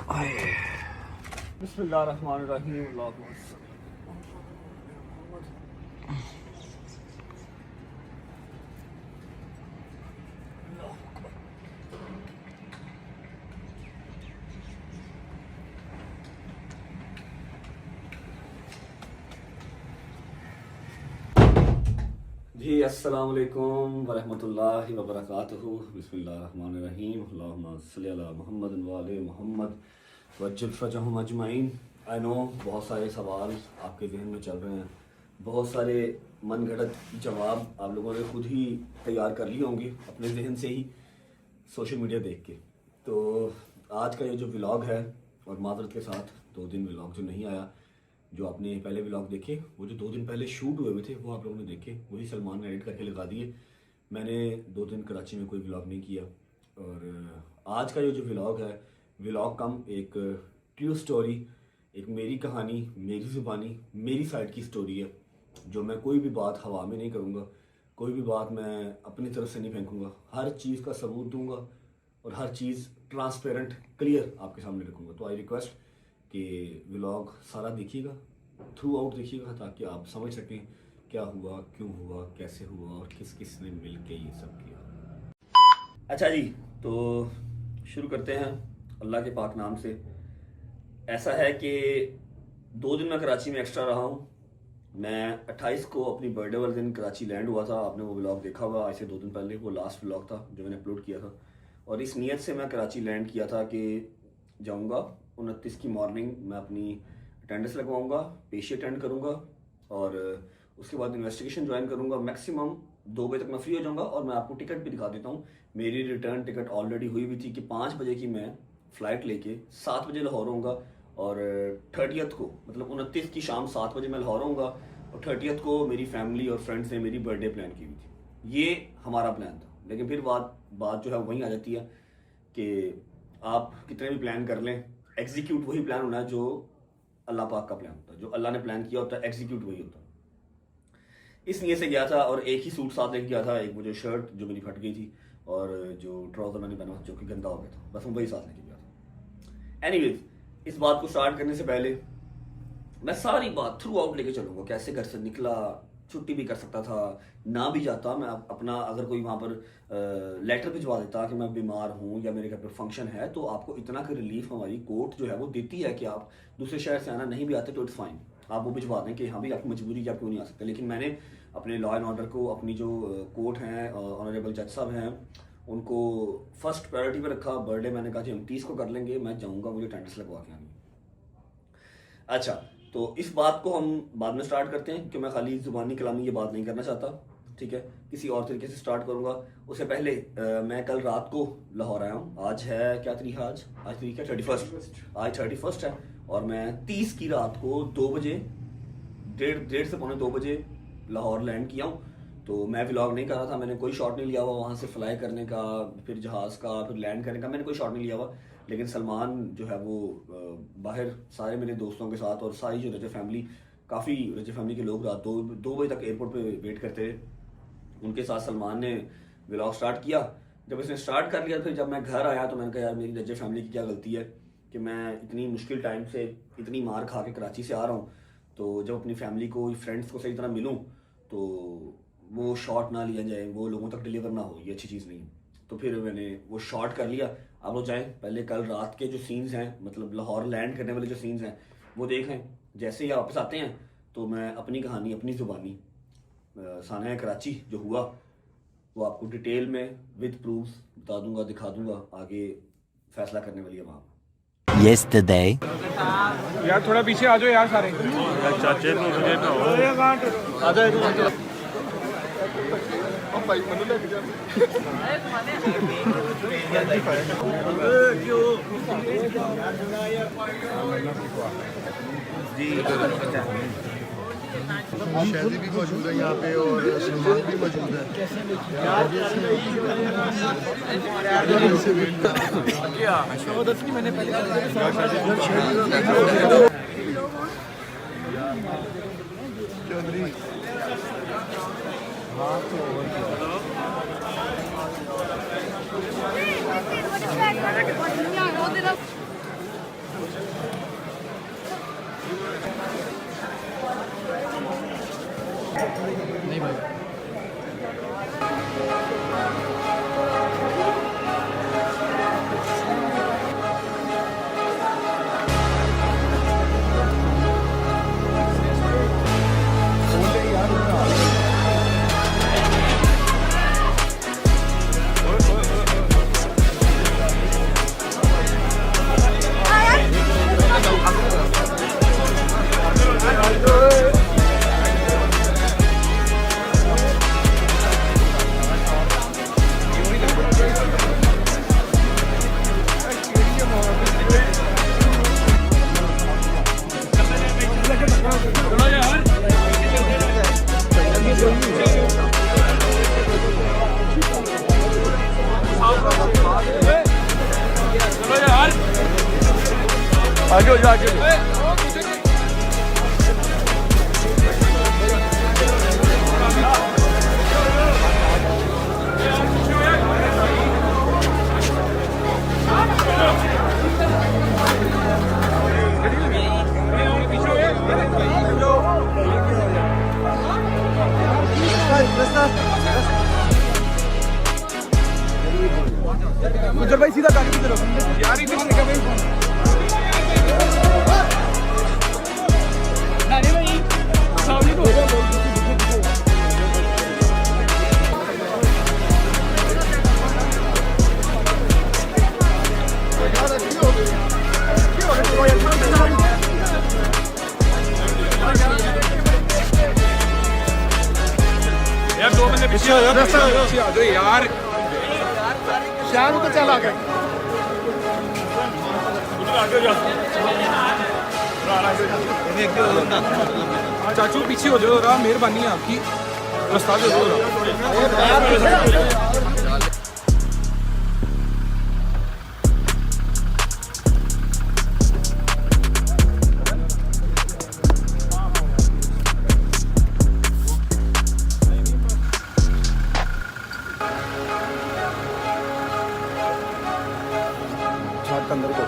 बिस्मिल्लाहिर्रहमानिर्रहीम। जी अस्सलाम वालेकुम वरहमतुल्लाहि वबरकातुहू। बिस्मिल्लाहिर्रहमानिर्रहीम। अल्लाहुम्मा सल्ली अला मुहम्मद व आले मुहम्मद वज्जिल फजहुम अजमईन। आई नो बहुत सारे सवाल आपके जहन में चल रहे हैं, बहुत सारे मनगढ़ंत जवाब आप लोगों ने खुद ही तैयार कर लिए होंगे अपने जहन से ही सोशल मीडिया देख के। तो आज का ये जो व्लॉग है, और माजरत के साथ 2 दिन व्लॉग जो नहीं आया, जो आपने पहले व्लॉग देखे वो जो 2 दिन पहले शूट हुए थे वो आप लोगों ने देखे, वही सलमान ने एडिट करके लगा दिए। मैंने 2 दिन कराची में कोई व्लॉग नहीं किया। और आज का ये जो व्लॉग है, व्लॉग कम एक ट्रू स्टोरी, एक मेरी कहानी, मेरी ज़ुबानी, मेरी साइड की स्टोरी है, जो मैं कोई भी बात हवा में नहीं करूँगा, कोई भी बात मैं अपनी तरफ से नहीं फेंकूँगा, हर चीज़ का सबूत दूँगा और हर चीज़ ट्रांसपेरेंट क्लियर आपके सामने रखूँगा। तो आई रिक्वेस्ट कि व्लॉग सारा देखिएगा, थ्रू आउट देखिएगा, ताकि आप समझ सकें क्या हुआ, क्यों हुआ, कैसे हुआ और किस किस ने मिल के ये सब किया। अच्छा जी, तो शुरू करते हैं अल्लाह के पाक नाम से। ऐसा है कि 2 दिन मैं कराची में एक्स्ट्रा रहा हूँ। मैं 28 को अपनी बर्थडे वाले दिन कराची लैंड हुआ था। आपने वो व्लॉग देखा होगा आज से 2 दिन पहले, वो लास्ट व्लॉग था जो मैंने अपलोड किया था। और इस नीयत से मैं कराची लैंड किया था कि जाऊँगा 29 की मॉर्निंग मैं अपनी अटेंडेंस लगवाऊंगा, पेशी अटेंड करूंगा और उसके बाद इन्वेस्टिगेशन ज्वाइन करूंगा। मैक्सिमम 2 बजे तक मैं फ्री हो जाऊंगा। और मैं आपको टिकट भी दिखा देता हूं, मेरी रिटर्न टिकट ऑलरेडी हुई भी थी कि 5 बजे की मैं फ़्लाइट लेके 7 बजे लाहौर होऊंगा। और 30th को, मतलब 29 की शाम 7 बजे मैं लाहौर होऊंगा। और 30th को मेरी फैमिली और फ्रेंड्स ने मेरी बर्थडे प्लान की हुई थी। ये हमारा प्लान था। लेकिन फिर बात जो है वहीं आ जाती है कि आप कितने भी प्लान कर लें, एग्जीक्यूट वही प्लान होना है जो अल्लाह पाक का प्लान होता है। जो अल्लाह ने प्लान किया होता है, एग्जीक्यूट वही होता है। इस नीयत से गया था और एक ही सूट साथ लेके गया था। एक वो जो शर्ट जो मेरी फट गई थी और जो ट्राउजर मैंने पहना जो कि गंदा हो गया था, बस मैं वही साथ लेके गया था। एनीवेज, इस बात को स्टार्ट करने से पहले मैं सारी बात थ्रू आउट लेके चलूंगा। कैसे घर से निकला, छुट्टी भी कर सकता था, ना भी जाता, मैं अपना अगर कोई वहाँ पर लेटर भिजवा देता कि मैं बीमार हूँ या मेरे घर पर फंक्शन है, तो आपको इतना कि रिलीफ हमारी कोर्ट जो है वो देती है कि आप दूसरे शहर से आना नहीं भी आते तो इट्स फाइन, आप वो भिजवा दें कि हाँ भाई आपकी मजबूरी कि आप क्यों नहीं आ सकते। लेकिन मैंने अपने लॉ एंड ऑर्डर को, अपनी जो कोर्ट हैं, ऑनरेबल जज साहब हैं, उनको फर्स्ट प्रायोरिटी पर रखा। बर्थडे मैंने कहा कि हम 30 को कर लेंगे, मैं जाऊँगा, मुझे अटेंडेंस लगवा के आनी। अच्छा, तो इस बात को हम बाद में स्टार्ट करते हैं क्योंकि मैं खाली जुबानी कलामी ये बात नहीं करना चाहता, ठीक है, किसी और तरीके से स्टार्ट करूंगा। उससे पहले मैं कल रात को लाहौर आया हूँ। आज है क्या तारीख है? आज तारीख है 31। आज 31 है और मैं 30 की रात को 2 बजे, डेढ़ से पौने 2 बजे लाहौर लैंड किया हूँ। तो मैं व्लॉग नहीं कर रहा था, मैंने कोई शॉट नहीं लिया हुआ वहाँ से फ्लाई करने का, फिर जहाज़ का, फिर लैंड करने का, मैंने कोई शॉट नहीं लिया हुआ। लेकिन सलमान जो है वो बाहर सारे मेरे दोस्तों के साथ और सारी जो रजब फैमिली, काफ़ी रजब फैमिली के लोग रात 2 बजे तक एयरपोर्ट पे वेट करते रहे। उनके साथ सलमान ने व्लॉग स्टार्ट किया। जब इसने स्टार्ट कर लिया, फिर जब मैं घर आया तो मैंने कहा यार मेरी रजब फैमिली की क्या गलती है कि मैं इतनी मुश्किल टाइम से इतनी मार खा के कराची से आ रहा हूँ, तो जब अपनी फैमिली को, फ्रेंड्स को सही तरह मिलूँ तो वो शॉट ना लिया जाए, वो लोगों तक डिलीवर ना हो, ये अच्छी चीज़ नहीं है। तो फिर मैंने वो शॉट कर लिया। आप लोग जाएं, पहले कल रात के जो सीन्स हैं, मतलब लाहौर लैंड करने वाले जो सीन्स हैं वो देखें। जैसे ही वापस आते हैं तो मैं अपनी कहानी, अपनी ज़ुबानी, साना कराची जो हुआ वो आपको डिटेल में विद प्रूफ्स बता दूंगा, दिखा दूंगा। आगे फैसला करने वाली है वहाँ। Yesterday. यार थोड़ा पीछे आ जाओ यार सारे। चाचे तो मुझे आ जाओ भाई मनु लेके जा। शादी भी मौजूद है यहाँ पे और सलमान भी मौजूद है। मैंने आगे हो जा आगे हो। उधर भाई सीधा गाड़ी की तरफ यार इधर से भाई नहीं भाई सामने को यार 2 बंदे पीछे आ जाओ यार शाम को चला गए चाचू पीछे हो जाओ रहा मेहरबानी है आपकी रास्ता दे दो अंदर को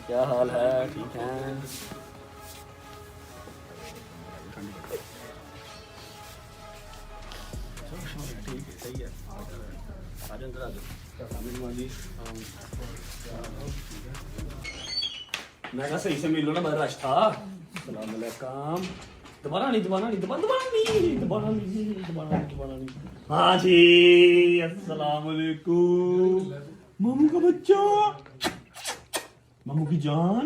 क्या हाल है? ठीक है। ठीक है, सही है। आ जाओ अंदर आ जाओ। मैं कहा सही से मिल लो ना, बड़ा रश था। अस्सलाम वालेकुम। दोबारा नहीं। हाँ जी, अस्सलाम वालेकुम। मामू का बच्चा, मामू की जान।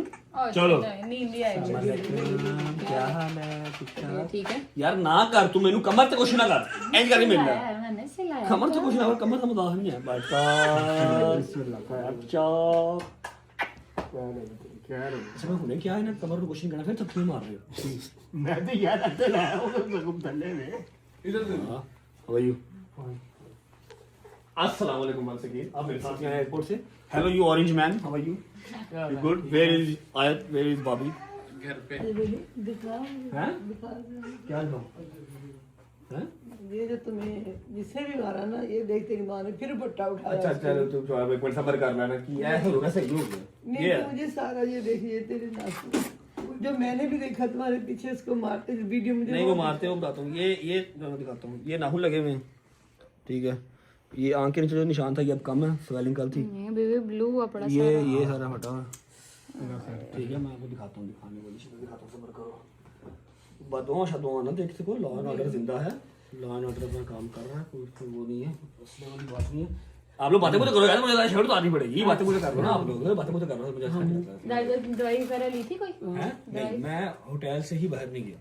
चलो क्या हाल है? ठीक है यार ना कर तू मैनू कमर ते कुछ ना कर, इंज करके मिलना कमर ते कुछ ना कर, कमर तो मदाह नहीं है बेटा। अच्छा हुने क्या है ना, कमर को कुछ नहीं करना, फिर थप्पड़ मार रहे हो। मैं तो यार अंदर लाया हूँ थल्ले में इधर से। हां हाउ आर यू? अस्सलाम वालेकुम वंस अगेन। आप मेरे साथ यहाँ एयरपोर्ट से। Hello you orange man, how are you? Good. Where is Ayat, where is Bobby? घर पे हैं क्या दिखाऊं? हैं ये जो तुम्हें जिससे भी मारा ना, ये देखते कि माँ ने फिर पट्टा उठाया। अच्छा चलो तुम थोड़ा एक मिनट सब्र कर लेना कि ऐसा होगा, सही हो गया। नहीं ये तो मुझे सारा ये देखिए तेरे नाखून जो मैंने भी देखा तुम्हारे पीछे उसको मारते वीडियो मुझे नहीं वो मारते हो, बताता हूँ। ये मैं दिखाता हूँ, ये नाखून लगे हुए हैं, ठीक है। ये आंख के नीचे जो निशान था ये अब कम है, स्वेलिंग कल थी। बेबी ब्लू हुआ पड़ा ये सारा हटा है, ठीक है। मैं आपको दिखाता हूँ, दिखाने वाली चीज़ दिखाता हूँ, सब्र करो। बदुआ शदुआ ना देख सको, लॉ एंड ऑर्डर जिंदा है। लॉ एंड ऑर्डर अपना काम कर रहा है, कोई वो नहीं है, उसमें वाली बात नहीं है। आप लोग बातें मुझे करो यार, मुझे शर्ट उतारनी पड़ेगी। ये बातें मुझे कर रहे हो ना आप लोग, बातें मुझे कर रहे हो, मुझे अच्छा नहीं लगता। दवाई वगैरह ली थी कोई? नहीं, मैं होटल से ही बाहर नहीं गया,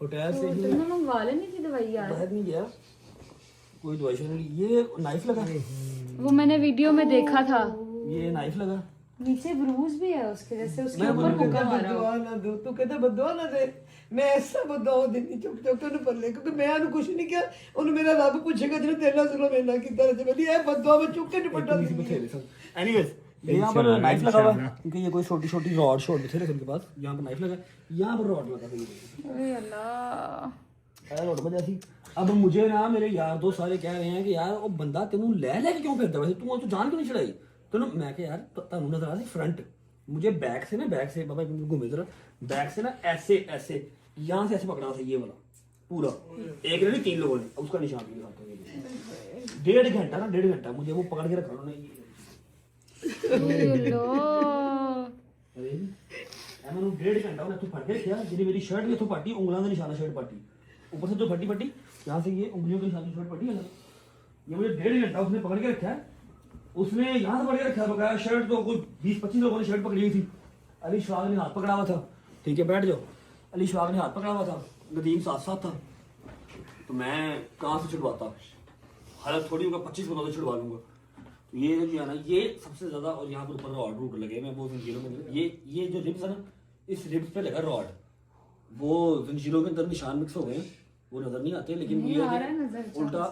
होटल से ही तुमने मंगवा लेनी थी दवाई यार। बाहर नहीं गया, कोई दवाई नहीं। ये नाइफ लगा, वो मैंने वीडियो में देखा था, ये नाइफ लगा, नीचे ब्रूज भी है उसके, जैसे उसके मैं ऊपर बोल मुक्का मारा हो। बददुआ ना दो, तू कहता बददुआ ना दे, मैं ऐसा बददुआ देनी चुप चुप के पल्ले, क्योंकि मैं ਉਹਨੂੰ ਕੁਝ ਨਹੀਂ ਕਿਹਾ, ਉਹਨੂੰ ਮੇਰਾ ਰੱਬ ਪੁੱਛੇਗਾ ਜਿਹਨੇ ਤੇਰੇ ਨਾਲ ਜ਼ੁਲਮ ਇੰਨਾ ਕੀਤਾ ਤੇ ਵਧੀਆ ਇਹ ਬਦਦੁਆ ਮੈਂ ਚੁੱਕ ਕੇ ਨਿਪਟਾ दूंगी। एनीवेज यहाँ पर नाइफ लगा हुआ है, क्योंकि ये कोई छोटी छोटी रॉड शॉट बथेरे थे उनके पास। यहाँ पर नाइफ लगा, यहाँ पर रॉड लगा था, अरे अल्लाह, रॉड वजह थी। अब मुझे ना मेरे यार दोस्त सारे कह रहे हैं कि यार वो बंदा तेनू ले क्यों फिरदा, वैसे तू तो जान क्यों नहीं चढ़ाई तेनू। मैं कहा यार तुहानू नजर आ रही फ्रंट, मुझे बैक से बाबा घूमे जरा, बैक से ना ऐसे ऐसे यहाँ से ऐसे पकड़ा था ये वाला पूरा, एक नहीं 3 लोगों ने, उसका निशान भी दिखाता हूं। 1.5 घंटा ना 1.5 घंटा मुझे वो पकड़ के रखा उन्होंने। अरे मैंने 1.5 घंटा उन्हें फट के रखा, जी मेरी शर्ट भी इतों पाटी, उंगलों का निशाना शर्ट पाटी, ऊपर से जो फटी यहाँ से ये उंगलियों के निशान शर्ट पाटी है, ये मुझे 1.5 घंटा उसने पकड़ के रखा है। उसने यहाँ से पकड़ के रखा, बकाया शर्ट तो कोई 20-25 लोगों ने शर्ट पकड़ी हुई थी। अली शवाग ने हाथ पकड़ा हुआ था, ठीक है बैठ जाओ, अली शवाग ने हाथ पकड़ा हुआ था, नदीम साथ था। तो मैं कहाँ से छुड़वाता, हालत थोड़ी होगा 25 मिनट से छुड़वा लूंगा। तो ये जो है ना, ये सबसे ज्यादा, और यहाँ पर ऊपर रॉड रूट लगे, मैं वो जंजीरों में ये जो रिब्स है ना, इस रिब्स पे लगा रॉड, वो जंजीरों के अंदर निशान मिक्स हो गए, वो नजर नहीं आते, लेकिन नहीं ये आ रहा है नजर,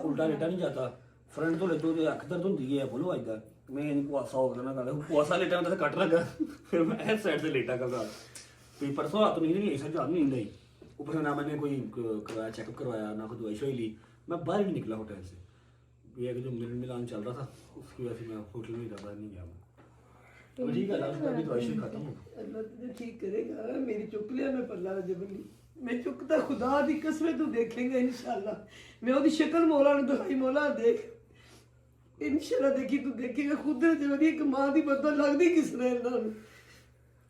उल्टा लेटा नहीं जाता। फ्रंट तो लेटो जो अख दर्द होती है बोलो आइदा, मैं कुआसा हो गया ना, कुआसा लेटा मतलब कट लगा, फिर मैं इस साइड से लेटा कर। तो परसों रात नहीं रही, ऐसा रात नींद आई, ऊपर से ना मैंने कोई करवाया चेकअप करवाया, ना कोई दवाई शवाई ली, मैं बाहर भी निकला होटल से। ये जो मिलान चल रहा था उसकी वजह से मैं होटल में ज़्यादा नहीं गया। तो ठीक है, अभी दवाई शवाई खत्म हो, अल्लाह तुझे ठीक करेगा। मेरी चुक लिया मैं पल्ला जबली, मैं चुकता खुदा दी कसम तू देखेंगे इंशाल्लाह। मैं ओदी शक्ल मौला ने दिखाई, मौला देख इंशाल्लाह, देखी तू देखेगा खुद जबली एक मां दी बदल लगदी किस ने इन्हां नूं।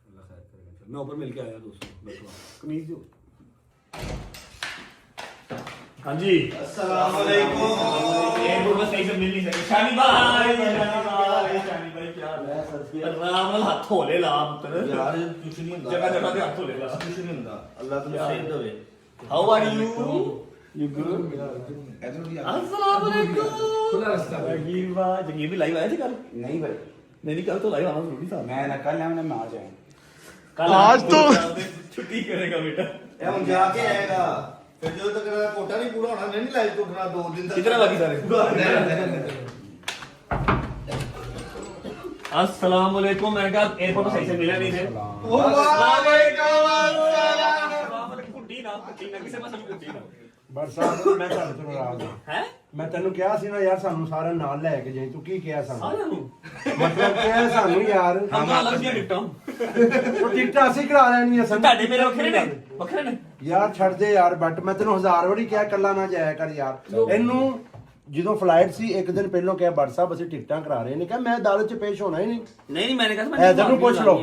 अल्लाह खैर करेगा। मैं ऊपर मिल के आया दोस्तों, बैठो कमीज दो। हाँ जी अस्सलाम वालेकुम। एक बार बस ऐसे मिल नहीं सके। शानी भाई क्या है? राम नाल हाथ धो ले ला पुत्र यार कुछ नहीं ਹੁੰਦਾ जगह जगह ते हाथ धो ले ला, ਕੁਝ ਨਹੀਂ ਹੁੰਦਾ ਅੱਲਾਹ ਤੁਹਾਨੂੰ ਸੇਧ ਦੇਵੇ। How are you? You good? ਇਧਰ ਵੀ अस्सलाम वालेकुम। खुला रास्ता जगीर भी लाइव आया थे कल? नहीं भाई नहीं कल तो लाइव आना जरूरी था। मैं ना कल है मैं आज आया कल आज तो छुट्टी करेगा बेटा, ਇਹ ਹੁਣ ਜਾ ਕੇ ਆਏਗਾ ਫਿਰ ਜਦੋਂ ਤੱਕ ਮੇਰਾ ਕੋਟਾ ਨਹੀਂ ਪੂਰਾ ਹੋਣਾ ਨਹੀਂ ਲਾਈਵ ਤੋਂ ਉਠਣਾ 2 दिन तक। कितने बाकी सारे? अस्सलाम वालेकुम। मैं कहा एयरपोर्ट पे सही से मिला नहीं थे। कुट्टी ना किसे पास कुट्टी ना ਬਰਸਾਤ ਮੈਂ ਤੁਹਾਡੇ ਤੋਂ ਨਾਰਾਜ਼ ਹਾਂ। है ਮੈਂ ਤੈਨੂੰ ਕਿਹਾ ਸੀ ਨਾ ਯਾਰ ਸਾਨੂੰ ਸਾਰਿਆਂ ਨੂੰ ਨਾਲ ਲੈ ਕੇ ਜਾਈਂ, ਤੂੰ ਕੀ ਕਿਹਾ ਸਾਨੂੰ? सारे नु ਮਤਲਬ ਕਿਹਾ ਸਾਨੂੰ ਯਾਰ हम तो अलग सी टिकटां ਉਹ ਟਿਕਟਾਂ ਅਸੀਂ ਕਰਾ ਲੈਣੀਆਂ ਸਾਨੂੰ। ਤੁਹਾਡੇ ਮੇਰੇ ਵੱਖਰੇ ਨੇ ਯਾਰ ਛੱਡ ਦੇ ਯਾਰ, ਬਟ ਮੈਂ ਤੈਨੂੰ 1000 ਵਾਰੀ ਕਿਹਾ ਕੱਲਾ ਨਾ ਜਾਇਆ ਕਰ ਯਾਰ। ਇਹਨੂੰ ਜਦੋਂ ਫਲਾਈਟ ਸੀ ਇੱਕ ਦਿਨ ਪਹਿਲਾਂ ਕਿਹਾ ਬਟ ਸਾਹਿਬ ਅਸੀਂ ਟਿਕਟਾਂ ਕਰਾ ਰਹੇ ਨੇ, ਕਿਹਾ ਮੈਂ ਅਦਾਲਤ 'ਚ ਪੇਸ਼ ਹੋਣਾ ਹੀ ਨਹੀਂ। नहीं मैंने कहा मैं ਇਧਰ ਨੂੰ ਪੁੱਛ ਲਓ,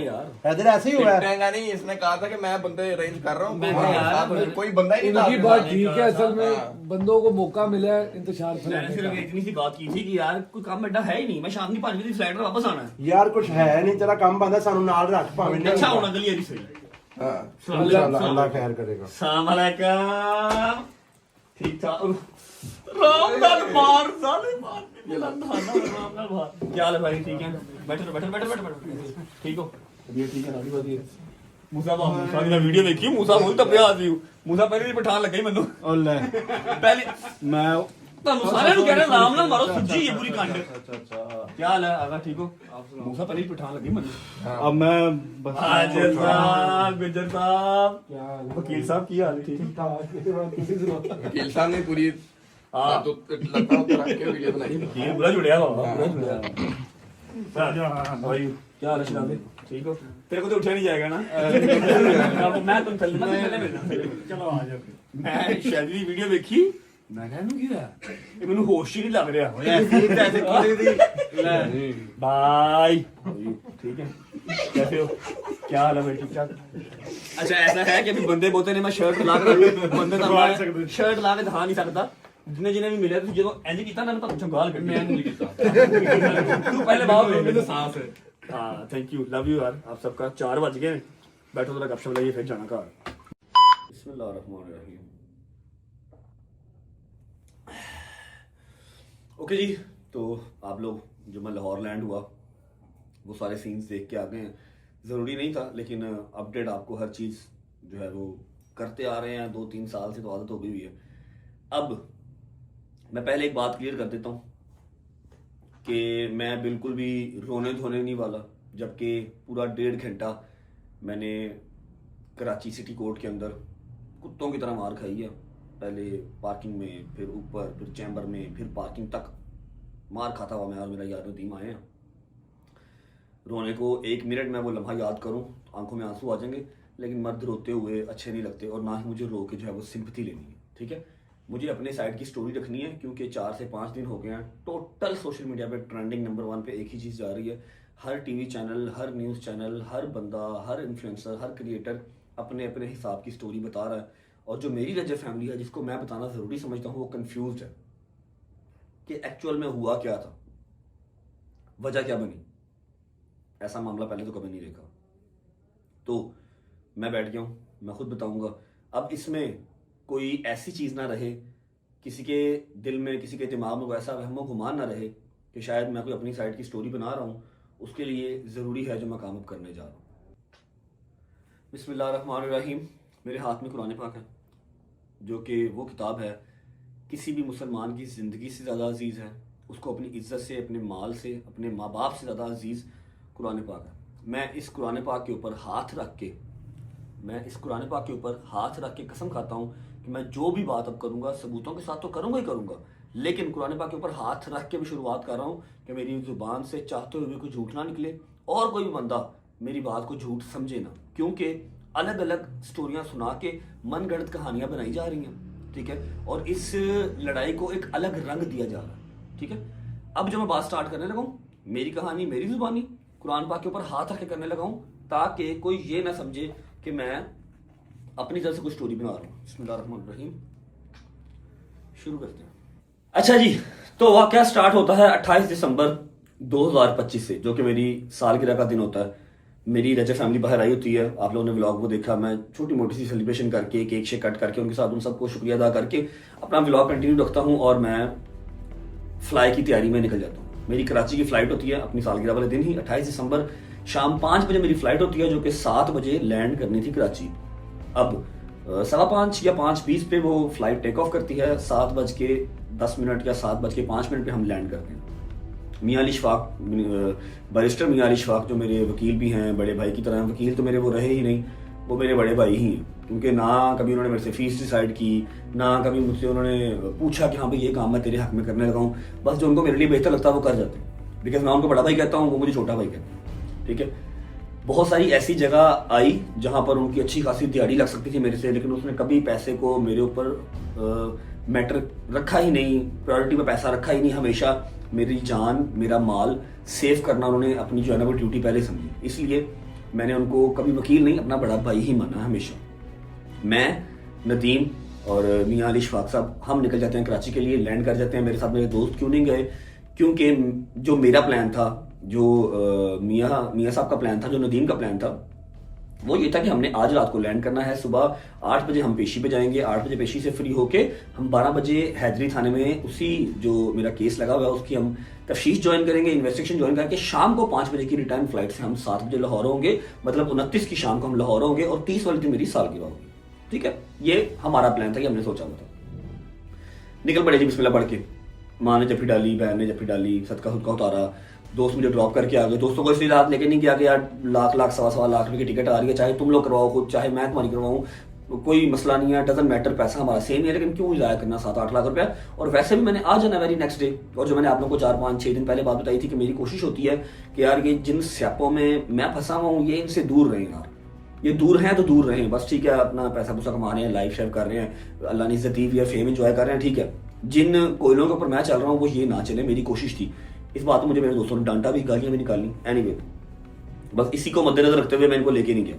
ਇਧਰ ऐसे ही हुआ है। टिकटेगा नहीं, इसने कहा था कि मैं बंदे अरेंज कर रहा हूँ, मैं यार, कोई बंदा ही नहीं उनकी था। बात ठीक है, असल में बंदों को मौका मिला है इंतजार मैंने फैलाने सिर्फ का। इतनी सी बात की थी कि यार कोई काम एडा है ही नहीं, मैं शाम की 5 बजे की फ्लाइट में वापस आना है। ਯਾਰ ਕੁਝ ਹੈ ਨਹੀਂ, ਤੇਰਾ ਕੰਮ ਬੰਦਾ ਸਾਨੂੰ ਨਾਲ ਰੱਖ ਭਾਵੇਂ ਨਹੀਂ। अच्छा होना गली सही। इंशाल्लाह अल्लाह खैर करेगा। अस्सलाम वालेकुम। ठीक ठाक राम नाल मार साले मार ये लंधा ना राम नाल मार। क्या हाल है भाई? ठीक है, बैठो ठीक हो? ये ठीक है ना? ਵਧੀਆ मूसा की वीडियो देखी, मूसा बहुत तपिया ਸੀ। मूसा पहले ही पठान लगा ही ਮੈਨੂੰ। ਉਹ ਲੈ पहले ਮੈਂ ਤੁਹਾਨੂੰ ਸਾਰਿਆਂ ਨੂੰ ਕਹਿ ਰਿਹਾ ਰਾਮ ਨਾਲ ਮਾਰੋ, ਸੁੱਜੀ ਹੈ ਪੂਰੀ ਕੰਡ। ਕੀ ਹਾਲ ਹੈ ਆਗਾ? ਠੀਕ ਹੋ? मूसा पहले ही पठान लगी ਮੈਨੂੰ। अब मैं हाजिर साहब, गुजर साहब, वकील साहब की हाल है? ठीक वकील साहब ने पूरी हाँ तो लगता होता रख के वीडियो बनाई। ये पूरा जुड़िया बाबा, पूरा जुड़िया भाई। क्या हाल है शराबे? ठीक हो? तेरे को तो उठा नहीं जाएगा ना? मैं तुम चल चलो आ जाओ। मैं शायद की वीडियो देखी, मैं कहा की होया ये मैनू होश ही नहीं लग रहा भाई। ठीक है, कैसे हो? क्या हाल है भाई? ठीक ठाक? अच्छा ऐसा है कि अभी बंदे बोलते ने मैं शर्ट ला के बंदे शर्ट ला के दिखा नहीं सकता, जिन्हें जिन्हें भी मिले जो इंज कीता ना मैं तुहानू गाल कड्डी मैं नहीं कीता तू पहले बात ले मेरे सांस है हां थैंक यू लव यू यार आप सबका 4 बज गए बैठो थोड़ा गपशप लगाइए फिर जाना घर बिस्मिल्लाहिर्रहमानिर्रहीम ओके जी तो आप लोग जो मैं लाहौर लैंड हुआ वो सारे सीन्स देख के आ गए हैं ज़रूरी नहीं था लेकिन अपडेट आपको हर चीज़ जो है वो करते आ रहे हैं 2-3 साल से तो आदत हो गई हुई है। अब मैं पहले एक बात क्लियर कर देता हूँ कि मैं बिल्कुल भी रोने धोने नहीं वाला, जबकि पूरा 1.5 घंटा मैंने कराची सिटी कोर्ट के अंदर कुत्तों की तरह मार खाई है। पहले पार्किंग में, फिर ऊपर, फिर चैम्बर में, फिर पार्किंग तक मार खाता हुआ मैं और मेरा यार नदीम आए हैं। रोने को 1 मिनट में वो लम्हा याद करूं आंखों में आंसू आ जाएंगे, लेकिन मर्द रोते हुए अच्छे नहीं लगते और ना ही मुझे रो के जो है वो सिंपैथी लेनी है। ठीक है, मुझे अपने साइड की स्टोरी रखनी है क्योंकि 4 से 5 दिन हो गए हैं टोटल सोशल मीडिया पे ट्रेंडिंग नंबर 1 पे एक ही चीज़ जा रही है। हर टीवी चैनल, हर न्यूज़ चैनल, हर बंदा, हर इन्फ्लुएंसर, हर क्रिएटर अपने अपने हिसाब की स्टोरी बता रहा है और जो मेरी रजब फैमिली है जिसको मैं बताना ज़रूरी समझता हूँ वो कन्फ्यूज है कि एक्चुअल में हुआ क्या था, वजह क्या बनी। ऐसा मामला पहले तो कभी नहीं देखा, तो मैं बैठ गया हूँ, मैं खुद बताऊंगा। अब इसमें कोई ऐसी चीज़ ना रहे, किसी के दिल में, किसी के दिमाग में ऐसा वहमो गुमान ना रहे कि शायद मैं कोई अपनी साइड की स्टोरी बना रहा हूँ। उसके लिए ज़रूरी है जो मैं काम अब करने जा रहा हूँ। बिस्मिल्लाहिर्रहमानिर्रहीम। मेरे हाथ में कुरान पाक है जो कि वो किताब है किसी भी मुसलमान की ज़िंदगी से ज़्यादा अजीज़ है, उसको अपनी इज़्ज़त से, अपने माल से, अपने माँ बाप से ज़्यादा अजीज़ कुरान पाक है। मैं इस कुरान पाक के ऊपर हाथ रख के कसम खाता हूँ कि मैं जो भी बात अब करूँगा सबूतों के साथ तो करूँगा ही करूँगा, लेकिन कुरान पाक के ऊपर हाथ रख के भी शुरुआत कर रहा हूँ कि मेरी ज़ुबान से चाहते हुए भी कोई झूठ ना निकले और कोई भी बंदा मेरी बात को झूठ समझे ना, क्योंकि अलग अलग स्टोरियाँ सुना के मनगढ़ंत कहानियाँ बनाई जा रही हैं। ठीक है, और इस लड़ाई को एक अलग रंग दिया जा रहा है। ठीक है, अब जो मैं बात स्टार्ट करने लगा हूँ, मेरी कहानी, मेरी ज़ुबानी कुरान पाक के ऊपर हाथ रख के करने लगा हूँ ताकि कोई ये ना समझे कि मैं अपनी तरफ से कोई स्टोरी बना रहा हूँ। बिस्मिल्लाहिर्रहमानिर्रहीम, शुरू करते हैं। अच्छा जी, तो वाक़या स्टार्ट होता है 28 दिसंबर 2025 से, जो कि मेरी सालगिरह का दिन होता है। मेरी रजब फैमिली बाहर आई होती है, आप लोगों ने व्लॉग वो देखा। मैं छोटी मोटी सी सेलिब्रेशन करके, केक शेक कट करके उनके साथ उन सबको शुक्रिया अदा करके अपना व्लॉग कंटिन्यू रखता हूँ और मैं फ्लाई की तैयारी में निकल जाता हूँ। मेरी कराची की फ़्लाइट होती है अपनी सालगिरह वाले दिन ही, 28 दिसंबर शाम 5 बजे मेरी फ़्लाइट होती है, जो कि 7 बजे लैंड करनी थी कराची। अब 5:15 या 5:20 पे वो फ़्लाइट टेक ऑफ करती है, 7:10 या 7:05 पे हम लैंड करते हैं। मियां अली शफाक, बैरिस्टर मियां अली शफाक, जो मेरे वकील भी हैं, बड़े भाई की तरह। वकील तो मेरे वो रहे ही नहीं, वो मेरे बड़े भाई ही हैं, क्योंकि ना कभी उन्होंने मेरे से फीस डिसाइड की, ना कभी मुझसे उन्होंने पूछा कि हाँ भाई ये काम मैं तेरे हक में करने लगा हूँ। बस जो उनको मेरे लिए बेहतर लगता है वो कर जाते हैं, बिकॉज मैं उनको बड़ा भाई कहता हूँ, वो मुझे छोटा भाई कहते हैं। ठीक है, बहुत सारी ऐसी जगह आई जहाँ पर उनकी अच्छी खासी दिहाड़ी लग सकती थी मेरे से, लेकिन उसने कभी पैसे को मेरे ऊपर मैटर रखा ही नहीं, प्रायोरिटी में पैसा रखा ही नहीं। हमेशा मेरी जान, मेरा माल सेव करना उन्होंने अपनी जो है ना वो ड्यूटी पहले समझी, इसलिए मैंने उनको कभी वकील नहीं, अपना बड़ा भाई ही माना हमेशा। मैं, नदीम और मियां अली शफाक साहब हम निकल जाते हैं कराची के लिए, लैंड कर जाते हैं। मेरे साथ मेरे दोस्त क्यों नहीं गए, क्योंकि जो मेरा प्लान था, जो मियां साहब का प्लान था, जो नदीम का प्लान था, वो ये था कि हमने आज रात को लैंड करना है। सुबह 8 बजे हम पेशी पे जाएंगे, 8 बजे पेशी से फ्री होके हम 12 बजे हैदरी थाने में उसी जो मेरा केस लगा हुआ है उसकी हम तफ्तीश ज्वाइन करेंगे, इन्वेस्टिगेशन ज्वाइन करके शाम को 5 बजे की रिटर्न फ्लाइट से हम 7 बजे लाहौर होंगे। मतलब 29 की शाम को हम लाहौर होंगे और 30 वाली दिन मेरी सालगिरह होगी। ठीक है, ये हमारा प्लान था कि हमने सोचा हुआ था। निकल पड़े जी बिस्मिल्लाह पढ़ के। माँ ने जफ्फी डाली, बहन ने जफ्फी डाली, सदका खुदका उतारा, दोस्त मुझे ड्रॉप करके आ गए। दोस्तों को इसलिए रात लेके नहीं गया कि यार लाख सवा लाख रुपए की टिकट आ रही है, चाहे तुम लोग करवाओ खुद, चाहे मैं तुम्हारी करवाऊँ, कोई मसला नहीं है, डजंट मैटर, पैसा हमारा सेम ही है, लेकिन क्यों जाया करना 7-8 लाख रुपया। और वैसे भी मैंने आ जाना वेरी नेक्स्ट डे। और जो मैंने आप लोगों को 4-5-6 दिन पहले बात बताई थी कि मेरी कोशिश होती है कि यार ये जिन स्यापों में मैं फंसा हुआ हूँ ये इनसे दूर रहें यार, ये दूर हैं तो दूर रहें बस। ठीक है, अपना पैसा पूसा कमा रहे हैं, लाइफ शेयर कर रहे हैं, अल्लाह ने इज्जत दी हुई है, फेम एंजॉय कर रहे हैं। ठीक है, जिन कोयलों के ऊपर मैं चल रहा हूँ वो ये ना चले, मेरी कोशिश थी। इस बात को मुझे मेरे दोस्तों ने डांटा भी, गालियां भी निकाली। एनीवे, बस इसी को मद्देनजर रखते हुए मैं इनको लेके नहीं गया।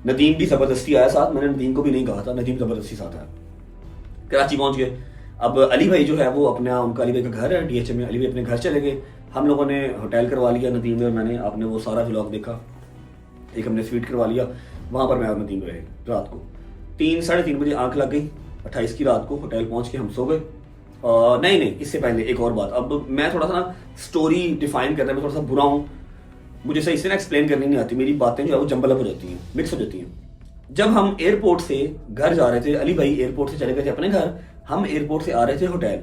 नदीम भी जबरदस्ती आया साथ, मैंने नदीम को भी नहीं कहा था, नदीम जबरदस्ती साथ आया। कराची पहुंच गए, अब अली भाई जो है वो अपना, उनका अली भाई का घर है DHA में, अली भाई अपने घर चले गए, हम लोगों ने होटल करवा लिया नदीम में और मैंने, आपने वो सारा व्लॉग देखा, एक हमने स्वीट करवा लिया, वहाँ पर मैं और नदीम रहे रात को 3-3:30 बजे आंख लग गई 28 की रात को, होटल पहुँच के हम सो गए। नहीं इससे पहले एक और बात, अब मैं थोड़ा सा ना स्टोरी डिफाइन करने में थोड़ा सा बुरा हूँ, मुझे सही से ना एक्सप्लेन करनी नहीं आती, मेरी बातें जो है वो जंबल अप हो जाती हैं, मिक्स हो जाती हैं। जब हम एयरपोर्ट से घर जा रहे थे, अली भाई एयरपोर्ट से चले गए थे अपने घर, हम एयरपोर्ट से आ रहे थे होटल,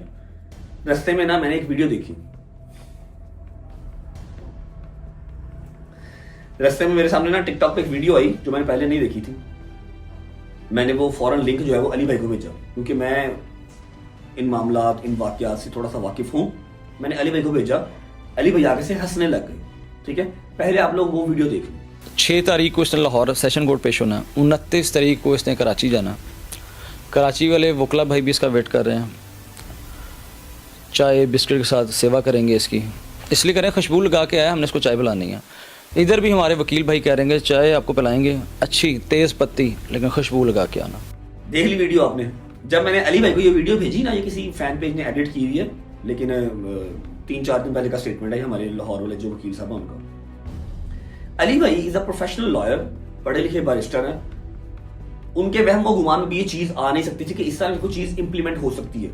रास्ते में ना मैंने एक वीडियो देखी, रास्ते में मेरे सामने ना टिकटॉक पे एक वीडियो आई जो मैंने पहले नहीं देखी थी, मैंने वो फौरन लिंक जो है वो अली भाई को भेजा, क्योंकि मैं इन मामलात, इन वाकयात से थोड़ा सा वाकिफ हूँ। मैंने अली भाई को भेजा, अली भाई आगे से हंसने लग गए। ठीक है, पहले आप लोग वो वीडियो देख लें। 6 तारीख को इसने लाहौर सेशन कोर्ट पेश होना, 29 तारीख को इसने कराची जाना, कराची वाले वकला भाई भी इसका वेट कर रहे हैं, चाय बिस्किट के साथ सेवा करेंगे इसकी, इसलिए करें खुशबू लगा के आया, हमने इसको चाय पिलानी है। इधर भी हमारे वकील भाई कह रहे हैं चाय आपको पिलाएंगे अच्छी तेज़ पत्ती, लेकिन खुशबू लगा के आना। देख ली वीडियो आपने? जब मैंने अली भाई को ये वीडियो भेजी ना, ये किसी फैन पेज ने एडिट की हुई है, लेकिन 3-4 दिन पहले का स्टेटमेंट है हमारे लाहौर वाले जो वकील साहब हैं उनका। अली भाई इज अ प्रोफेशनल लॉयर, पढ़े लिखे बैरिस्टर हैं, उनके वहम व गुमान में भी ये चीज आ नहीं सकती थी कि इस तरह की कोई चीज इंप्लीमेंट हो सकती है।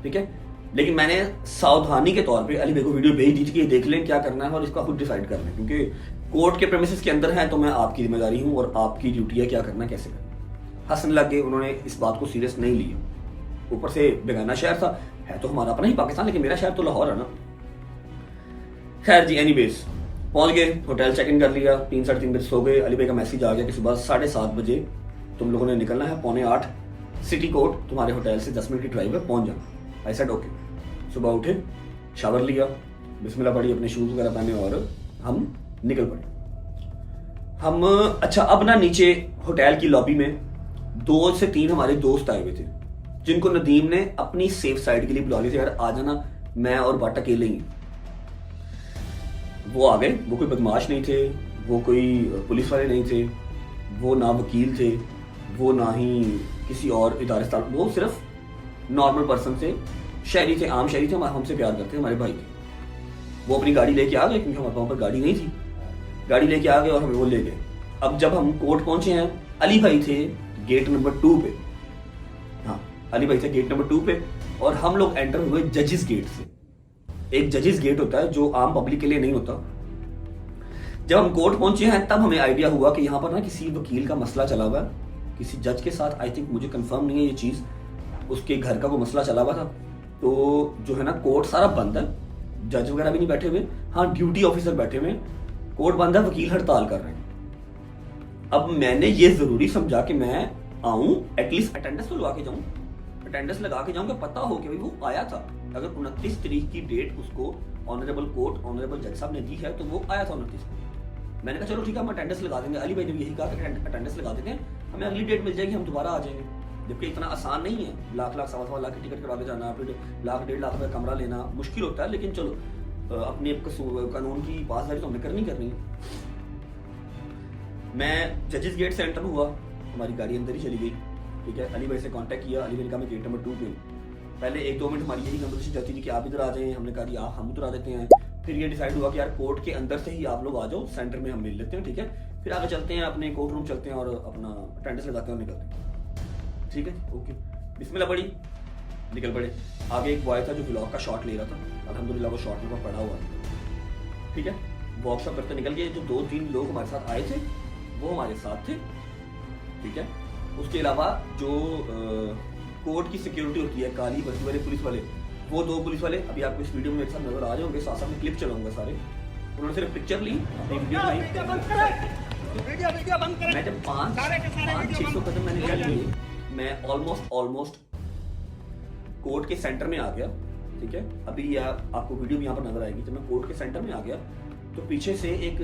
ठीक है, लेकिन मैंने सावधानी के तौर पे अली भाई को वीडियो भेज दी थी कि देख लें क्या करना है और इसका खुद डिसाइड कर लें, क्योंकि कोर्ट के प्रेमिसेस के अंदर है तो मैं आपकी जिम्मेदारी हूँ और आपकी ड्यूटी है क्या करना कैसे करना। हंसने लग गए, उन्होंने इस बात को सीरियस नहीं लिया। ऊपर से बेगाना शहर था, है तो हमारा अपना ही पाकिस्तान, लेकिन मेरा शहर तो लाहौर है ना। खैर जी, एनीवेज पहुंच गए, होटल चेक इन कर लिया, 3-3:30 बजे सो गए। अली भाई का मैसेज आ गया कि सुबह 7:30 बजे तुम लोगों ने निकलना है, 7:45 सिटी कोर्ट तुम्हारे होटल से 10 मिनट की ड्राइव है, पहुंच जाना। I said okay. सुबह उठे, शावर लिया, बिस्मिल्लाह पढ़ी, अपने शूज वगैरह पहने और हम निकल पड़े। हम अच्छा, अब ना नीचे होटल की लॉबी में 2 से 3 हमारे दोस्त आए हुए थे, जिनको नदीम ने अपनी सेफ साइड के लिए बुला लिया, यार आ जाना, मैं और बट अकेले ही। वो आ गए, वो कोई बदमाश नहीं थे, वो कोई पुलिस वाले नहीं थे, वो ना वकील थे, वो ना ही किसी और इदारे से, वो सिर्फ नॉर्मल पर्सन थे, शहरी थे, आम शहरी थे, हमसे प्यार करते, हमारे भाई थे। वो अपनी गाड़ी लेके आ गए, क्योंकि हमारे वहाँ पर गाड़ी नहीं थी, गाड़ी लेके आ गए और हमें वो ले गए। अब जब हम कोर्ट पहुंचे हैं, अली भाई थे गेट नंबर 2 पे, हाँ अली भाई थे गेट नंबर 2 पे, और हम लोग एंटर हुए जजेस गेट से। एक जजेस गेट होता है जो आम पब्लिक के लिए नहीं होता। जब हम कोर्ट पहुंचे हैं तब हमें आइडिया हुआ कि यहाँ पर ना किसी वकील का मसला चला हुआ है, किसी जज के साथ, आई थिंक, मुझे कंफर्म नहीं है ये चीज, उसके घर का कोई मसला चला हुआ था। तो जो है ना, कोर्ट सारा बंद है, जज वगैरह भी नहीं बैठे हुए, हाँ ड्यूटी ऑफिसर बैठे हुए, कोर्ट बंद है, वकील हड़ताल कर रहे हैं। अब मैंने ये जरूरी समझा कि मैं आऊं, एटलीस्ट अटेंडेंस तो लगा के जाऊं, अटेंडेंस लगा के जाऊं कि पता हो कि भाई वो आया था। अगर 29 तारीख की डेट उसको ऑनरेबल कोर्ट, ऑनरेबल जज साहब ने दी है तो वो आया था 29 को। मैंने कहा चलो ठीक है, हम अटेंडेंस लगा देंगे। अली भाई ने भी यही कहा कि अटेंडेंस लगा देते हैं, हमें अगली डेट मिल जाएगी, हम दोबारा आ जाएंगे। जबकि इतना आसान नहीं है, लाख सवा लाख की टिकट करा के जाना, फिर 1-1.5 लाख रुपये कमरा लेना मुश्किल होता है, लेकिन चलो अपने कानून की पासदारी तो हमें करनी है। मैं जजेस गेट से एंटर हुआ, हमारी गाड़ी अंदर ही चली गई। ठीक है, अली भाई से कांटेक्ट किया, अली भाई ने कहा मैं गेट नंबर 2 पे हूँ। पहले 1-2 मिनट हमारी यही कन्वर्सेशन चलती थी कि आप इधर आ जाएं, हमने कहा कि आप हम उधर आ देते हैं। फिर ये डिसाइड हुआ कि यार कोर्ट के अंदर से ही आप लोग आ जाओ, सेंटर में हम मिल लेते हैं। ठीक है, फिर आगे चलते हैं, अपने कोर्ट रूम चलते हैं और अपना अटेंडेंस लगाते हैं और निकलते हैं। ठीक है, ओके, बिस्मिल्लाह पढ़ी, निकल पड़े। आगे एक बॉय था जो ब्लॉग का शॉट ले रहा था, अल्हम्दुलिल्लाह वो शॉट में पड़ा हुआ था। ठीक है, वर्कशॉप करते निकल गए। जो 2-3 लोग हमारे साथ आए थे वो हमारे साथ थे। ठीक है, उसके अलावा जो कोर्ट की सिक्योरिटी होती है, काली वर्दी वाले पुलिस वाले, वो 2 पुलिस वाले अभी आपको इस वीडियो में मेरे साथ नजर आ जाओगे, साथ में क्लिप चलाऊंगा सारे। उन्होंने सिर्फ पिक्चर ली, वीडियो बनाई। मैं जब 500-600 कदम मैंने चल लिए, मैं ऑलमोस्ट कोर्ट के सेंटर में आ गया। ठीक है, अभी आपको वीडियो भी यहाँ पर नजर आएगी। जब मैं कोर्ट के सेंटर में आ गया तो पीछे से एक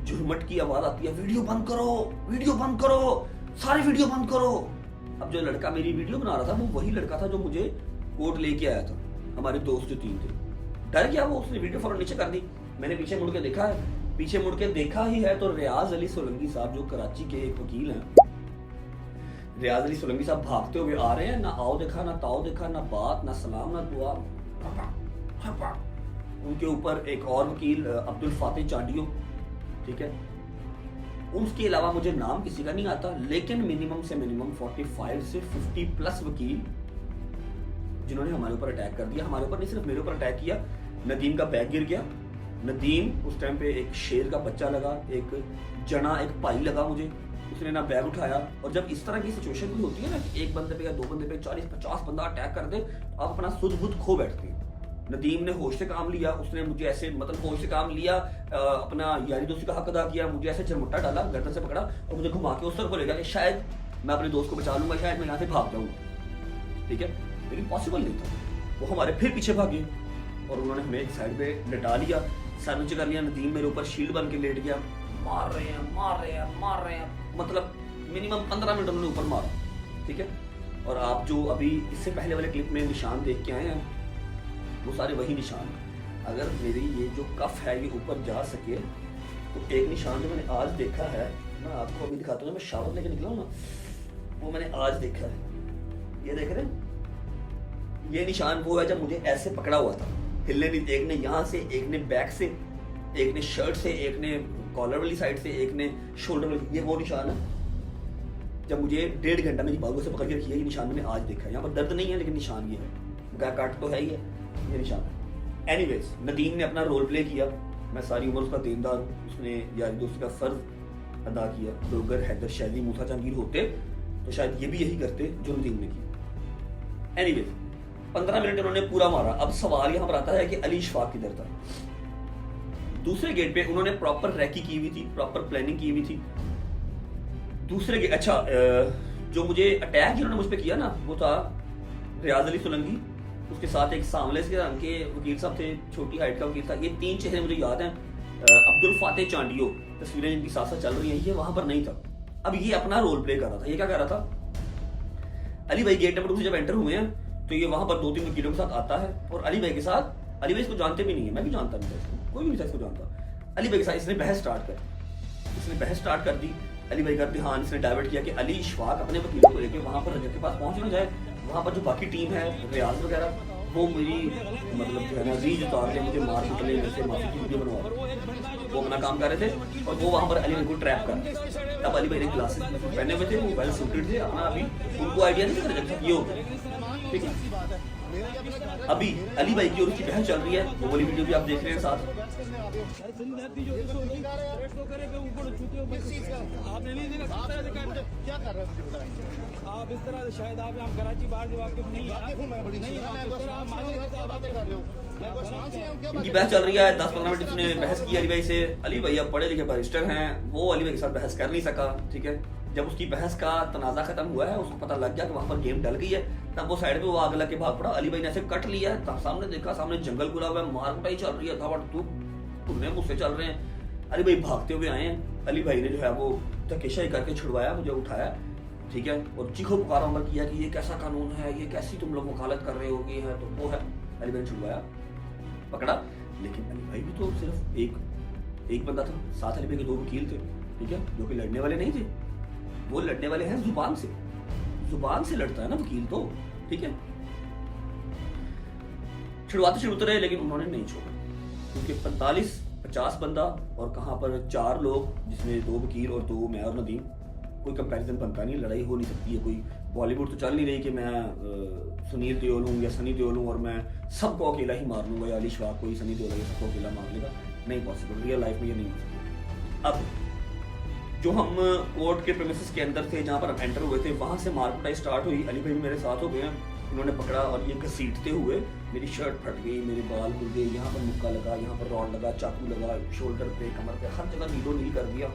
झुरमट की आवाज आती है, वीडियो बंद करो, वीडियो बंद करो, सारे वीडियो बंद करो। अब जो लड़का मेरी वीडियो बना रहा था वो वही लड़का था जो मुझे कोर्ट लेके आया था। हमारे दोस्त जो 3 थे, डर गया वो, उसने वीडियो फौरन नीचे कर दी। मैंने पीछे मुड़ के देखा है, पीछे मुड़ के देखा ही है तो रियाज अली सोलंकी साहब जो कराची के एक वकील हैं, रियाज अली सोलंकी साहब भागते हुए आ रहे हैं, ना आओ देखा, ना ताओ देखा, ना बात, ना सलाम, ना दुआ। उनके ऊपर एक और वकील अब्दुल फातिह चांडियो, ठीक है, उसके अलावा मुझे नाम किसी का नहीं आता, लेकिन मिनिमम से मिनिमम 45 से 50 प्लस वकील जिन्होंने हमारे ऊपर अटैक कर दिया। हमारे ऊपर नहीं, सिर्फ मेरे ऊपर अटैक किया। नदीम का बैग गिर गया। नदीम उस टाइम पे एक शेर का बच्चा लगा, एक जना, एक पाई लगा मुझे, उसने ना बैग उठाया। और जब इस तरह की सिचुएशन भी होती है ना कि एक बंदे पे या दो बंदे पे 40-50 बंदा अटैक कर दे, तो आप अपना सुध बुध खो बैठते हैं। नदीम ने होश से काम लिया, उसने मुझे ऐसे मतलब होश से काम लिया, अपना यारी दोस्ती का हक अदा किया, मुझे ऐसे झरमुट्टा डाला, गर्दन से पकड़ा और मुझे घुमा के उस तरफ ले गया कि शायद मैं अपने दोस्त को बचा लूंगा, शायद मैं यहाँ से भाग जाऊंगा, ठीक है, लेकिन पॉसिबल नहीं था। वो हमारे फिर पीछे भागे और उन्होंने हमें एक साइड पे लटा लिया, सर नीचे कर लिया। नदीम मेरे ऊपर शील्ड बन के लेट गया, मार रहे हैं, मतलब मिनिमम 15 मिनट उन्होंने ऊपर मारा, ठीक है। और आप जो अभी इससे पहले वाले क्लिप में निशान देख के आए हैं, वो सारे वही निशान हैं। अगर मेरी ये जो कफ है ये ऊपर जा सके तो एक निशान जो मैंने आज देखा है, मैं आपको अभी दिखाता हूँ, मैं शावर लेके निकला हूँ ना, वो मैंने आज देखा है। ये देख रहे हैं, ये निशान वो है जब मुझे ऐसे पकड़ा हुआ था, हिलने नहीं, एक ने यहाँ से, एक ने बैक से, एक ने शर्ट से, एक ने कॉलर वाली साइड से, एक ने शोल्डर वाली। ये वो निशान है जब मुझे 1.5 घंटा मेरी बालों से पकड़ के रखी है। ये निशान मैंने आज देखा है। यहाँ पर दर्द नहीं है लेकिन निशान ये है, काट तो है ही है, ये निशान है। एनीवेज, नदीम ने अपना रोल प्ले किया, मैं सारी उम्र उसका देनदार हूँ। उसने यारी दोस्ती का फर्ज अदा किया। तो अगर हैदर शैली, मूसा जहांगीर होते तो शायद ये भी यही करते जो नदीम ने किया। एनीवेज, 15 मिनट उन्होंने पूरा मारा। अब सवाल यहाँ पर आता है कि अली इशफाक किधर था। दूसरे गेट पे उन्होंने प्रॉपर रैकी की हुई थी, प्रॉपर प्लानिंग की हुई थी। दूसरे गेट, अच्छा, जो मुझे अटैक जिन्होंने मुझ पे किया ना, वो था रियाज अली सोलंकी, उसके साथ एक सांवले से रंग के वकील साहब थे, छोटी हाइट का वकील था। ये 3 चेहरे मुझे याद हैं। अब्दुल फातिह चांडियो, तस्वीरें जिनकी साथ साथ चल रही हैं, ये वहां पर नहीं था। अब ये अपना रोल प्ले कर रहा था। ये क्या कर रहा था, अली भाई गेट नंबर 2 से जब एंटर हुए हैं तो ये वहां पर 2-3 वकीलों के साथ आता है और अली भाई के साथ, अली भाई इसको जानते भी नहीं है, मैं भी जानता नहीं था इसको, कोई भी नहीं था इसको जानता। अली भाई के साथ इसने बहस स्टार्ट कर दी। अली भाई का ध्यान इसने डाइवर्ट किया कि अली इशफाक अपने वकीलों को लेकर वहां पर रजत के पास पहुंच ना जाए। वहां पर जो बाकी टीम है, रियाज वगैरह, वो मेरी मतलब जो है ना रीज उतार के मुझे मार कुटले जैसे माफी की वीडियो बनवा, वो अपना काम कर रहे थे और वो वहां पर अली भाई को ट्रैप कर। तब अली भाई ने ग्लासेस पहने हुए थे, वो वेल सूटेड थे, अपना अभी उनको आइडिया नहीं था रजत ये हो, ठीक है। अभी अली भाई की और उसकी बहस चल रही है, वो वाली वीडियो भी आप देख रहे हैं साथ। आप इस तरह शायद आप यहाँ कराची बाहर जो वाकिफ नहीं इनकी बहस चल रही है। 10-15 मिनट इसने बहस की अली भाई से। अली भाई अब पढ़े लिखे बैरिस्टर हैं, वो अली भाई के साथ बहस कर नहीं सका, ठीक है। जब उसकी बहस का तनाजा खत्म हुआ है, उसको पता लग गया कि वहां पर गेम डल गई है, तब वो साइड पे वो आग लग के भाग पड़ा। अली भाई ने ऐसे कट लिया, तब सामने देखा, सामने जंगल खुला हुआ है, मार कुटाई चल रही है, धावड़ तुमने मुझसे चल रहे हैं। अली भाई भागते हुए आए हैं। अली भाई ने जो है वो धकेशाई करके छुड़वाया, मुझे उठाया, ठीक है, और चीखो पुकारा अमर किया कि ये कैसा कानून है, ये कैसी तुम लोग वकालत कर रहे हो, ये है तो वो है। अली भाई ने छुड़वाया, पकड़ा, लेकिन अली भाई भी तो सिर्फ एक बंदा था, साथ अली भाई के 2 वकील थे, ठीक है, जो कि लड़ने वाले नहीं थे। वो लड़ने वाले हैं जुबान से लड़ता है ना वकील तो, ठीक है। छुड़वाते रहे लेकिन उन्होंने नहीं छोड़ा, क्योंकि 45-50 बंदा और कहां पर 4 लोग, जिसमें 2 वकील और 2 मैं और नदीम, कोई कंपैरिजन बनता नहीं, लड़ाई हो नहीं सकती है। कोई बॉलीवुड तो चल नहीं रही कि मैं सुनील देओल हूँ या सनी देओल हूँ और मैं सबको अकेला ही मार लूंगा, या अली इशफाक कोई सनी देओल सबको अकेला मार लेगा, नहीं पॉसिबल, रियल लाइफ में ये नहीं हो सकता। अब जो हम कोर्ट के प्रेमिसेस के अंदर थे, जहाँ पर हम एंटर हुए थे, वहां से मारकुटाई स्टार्ट हुई। अली भाई भी मेरे साथ हो गए हैं, उन्होंने पकड़ा और ये घसीटते हुए मेरी शर्ट फट गई, मेरे बाल खुल गए, यहाँ पर मुक्का लगा, यहाँ पर रॉड लगा, चाकू लगा, शोल्डर पे, कमर पे, हर जगह नीलो नील कर दिया।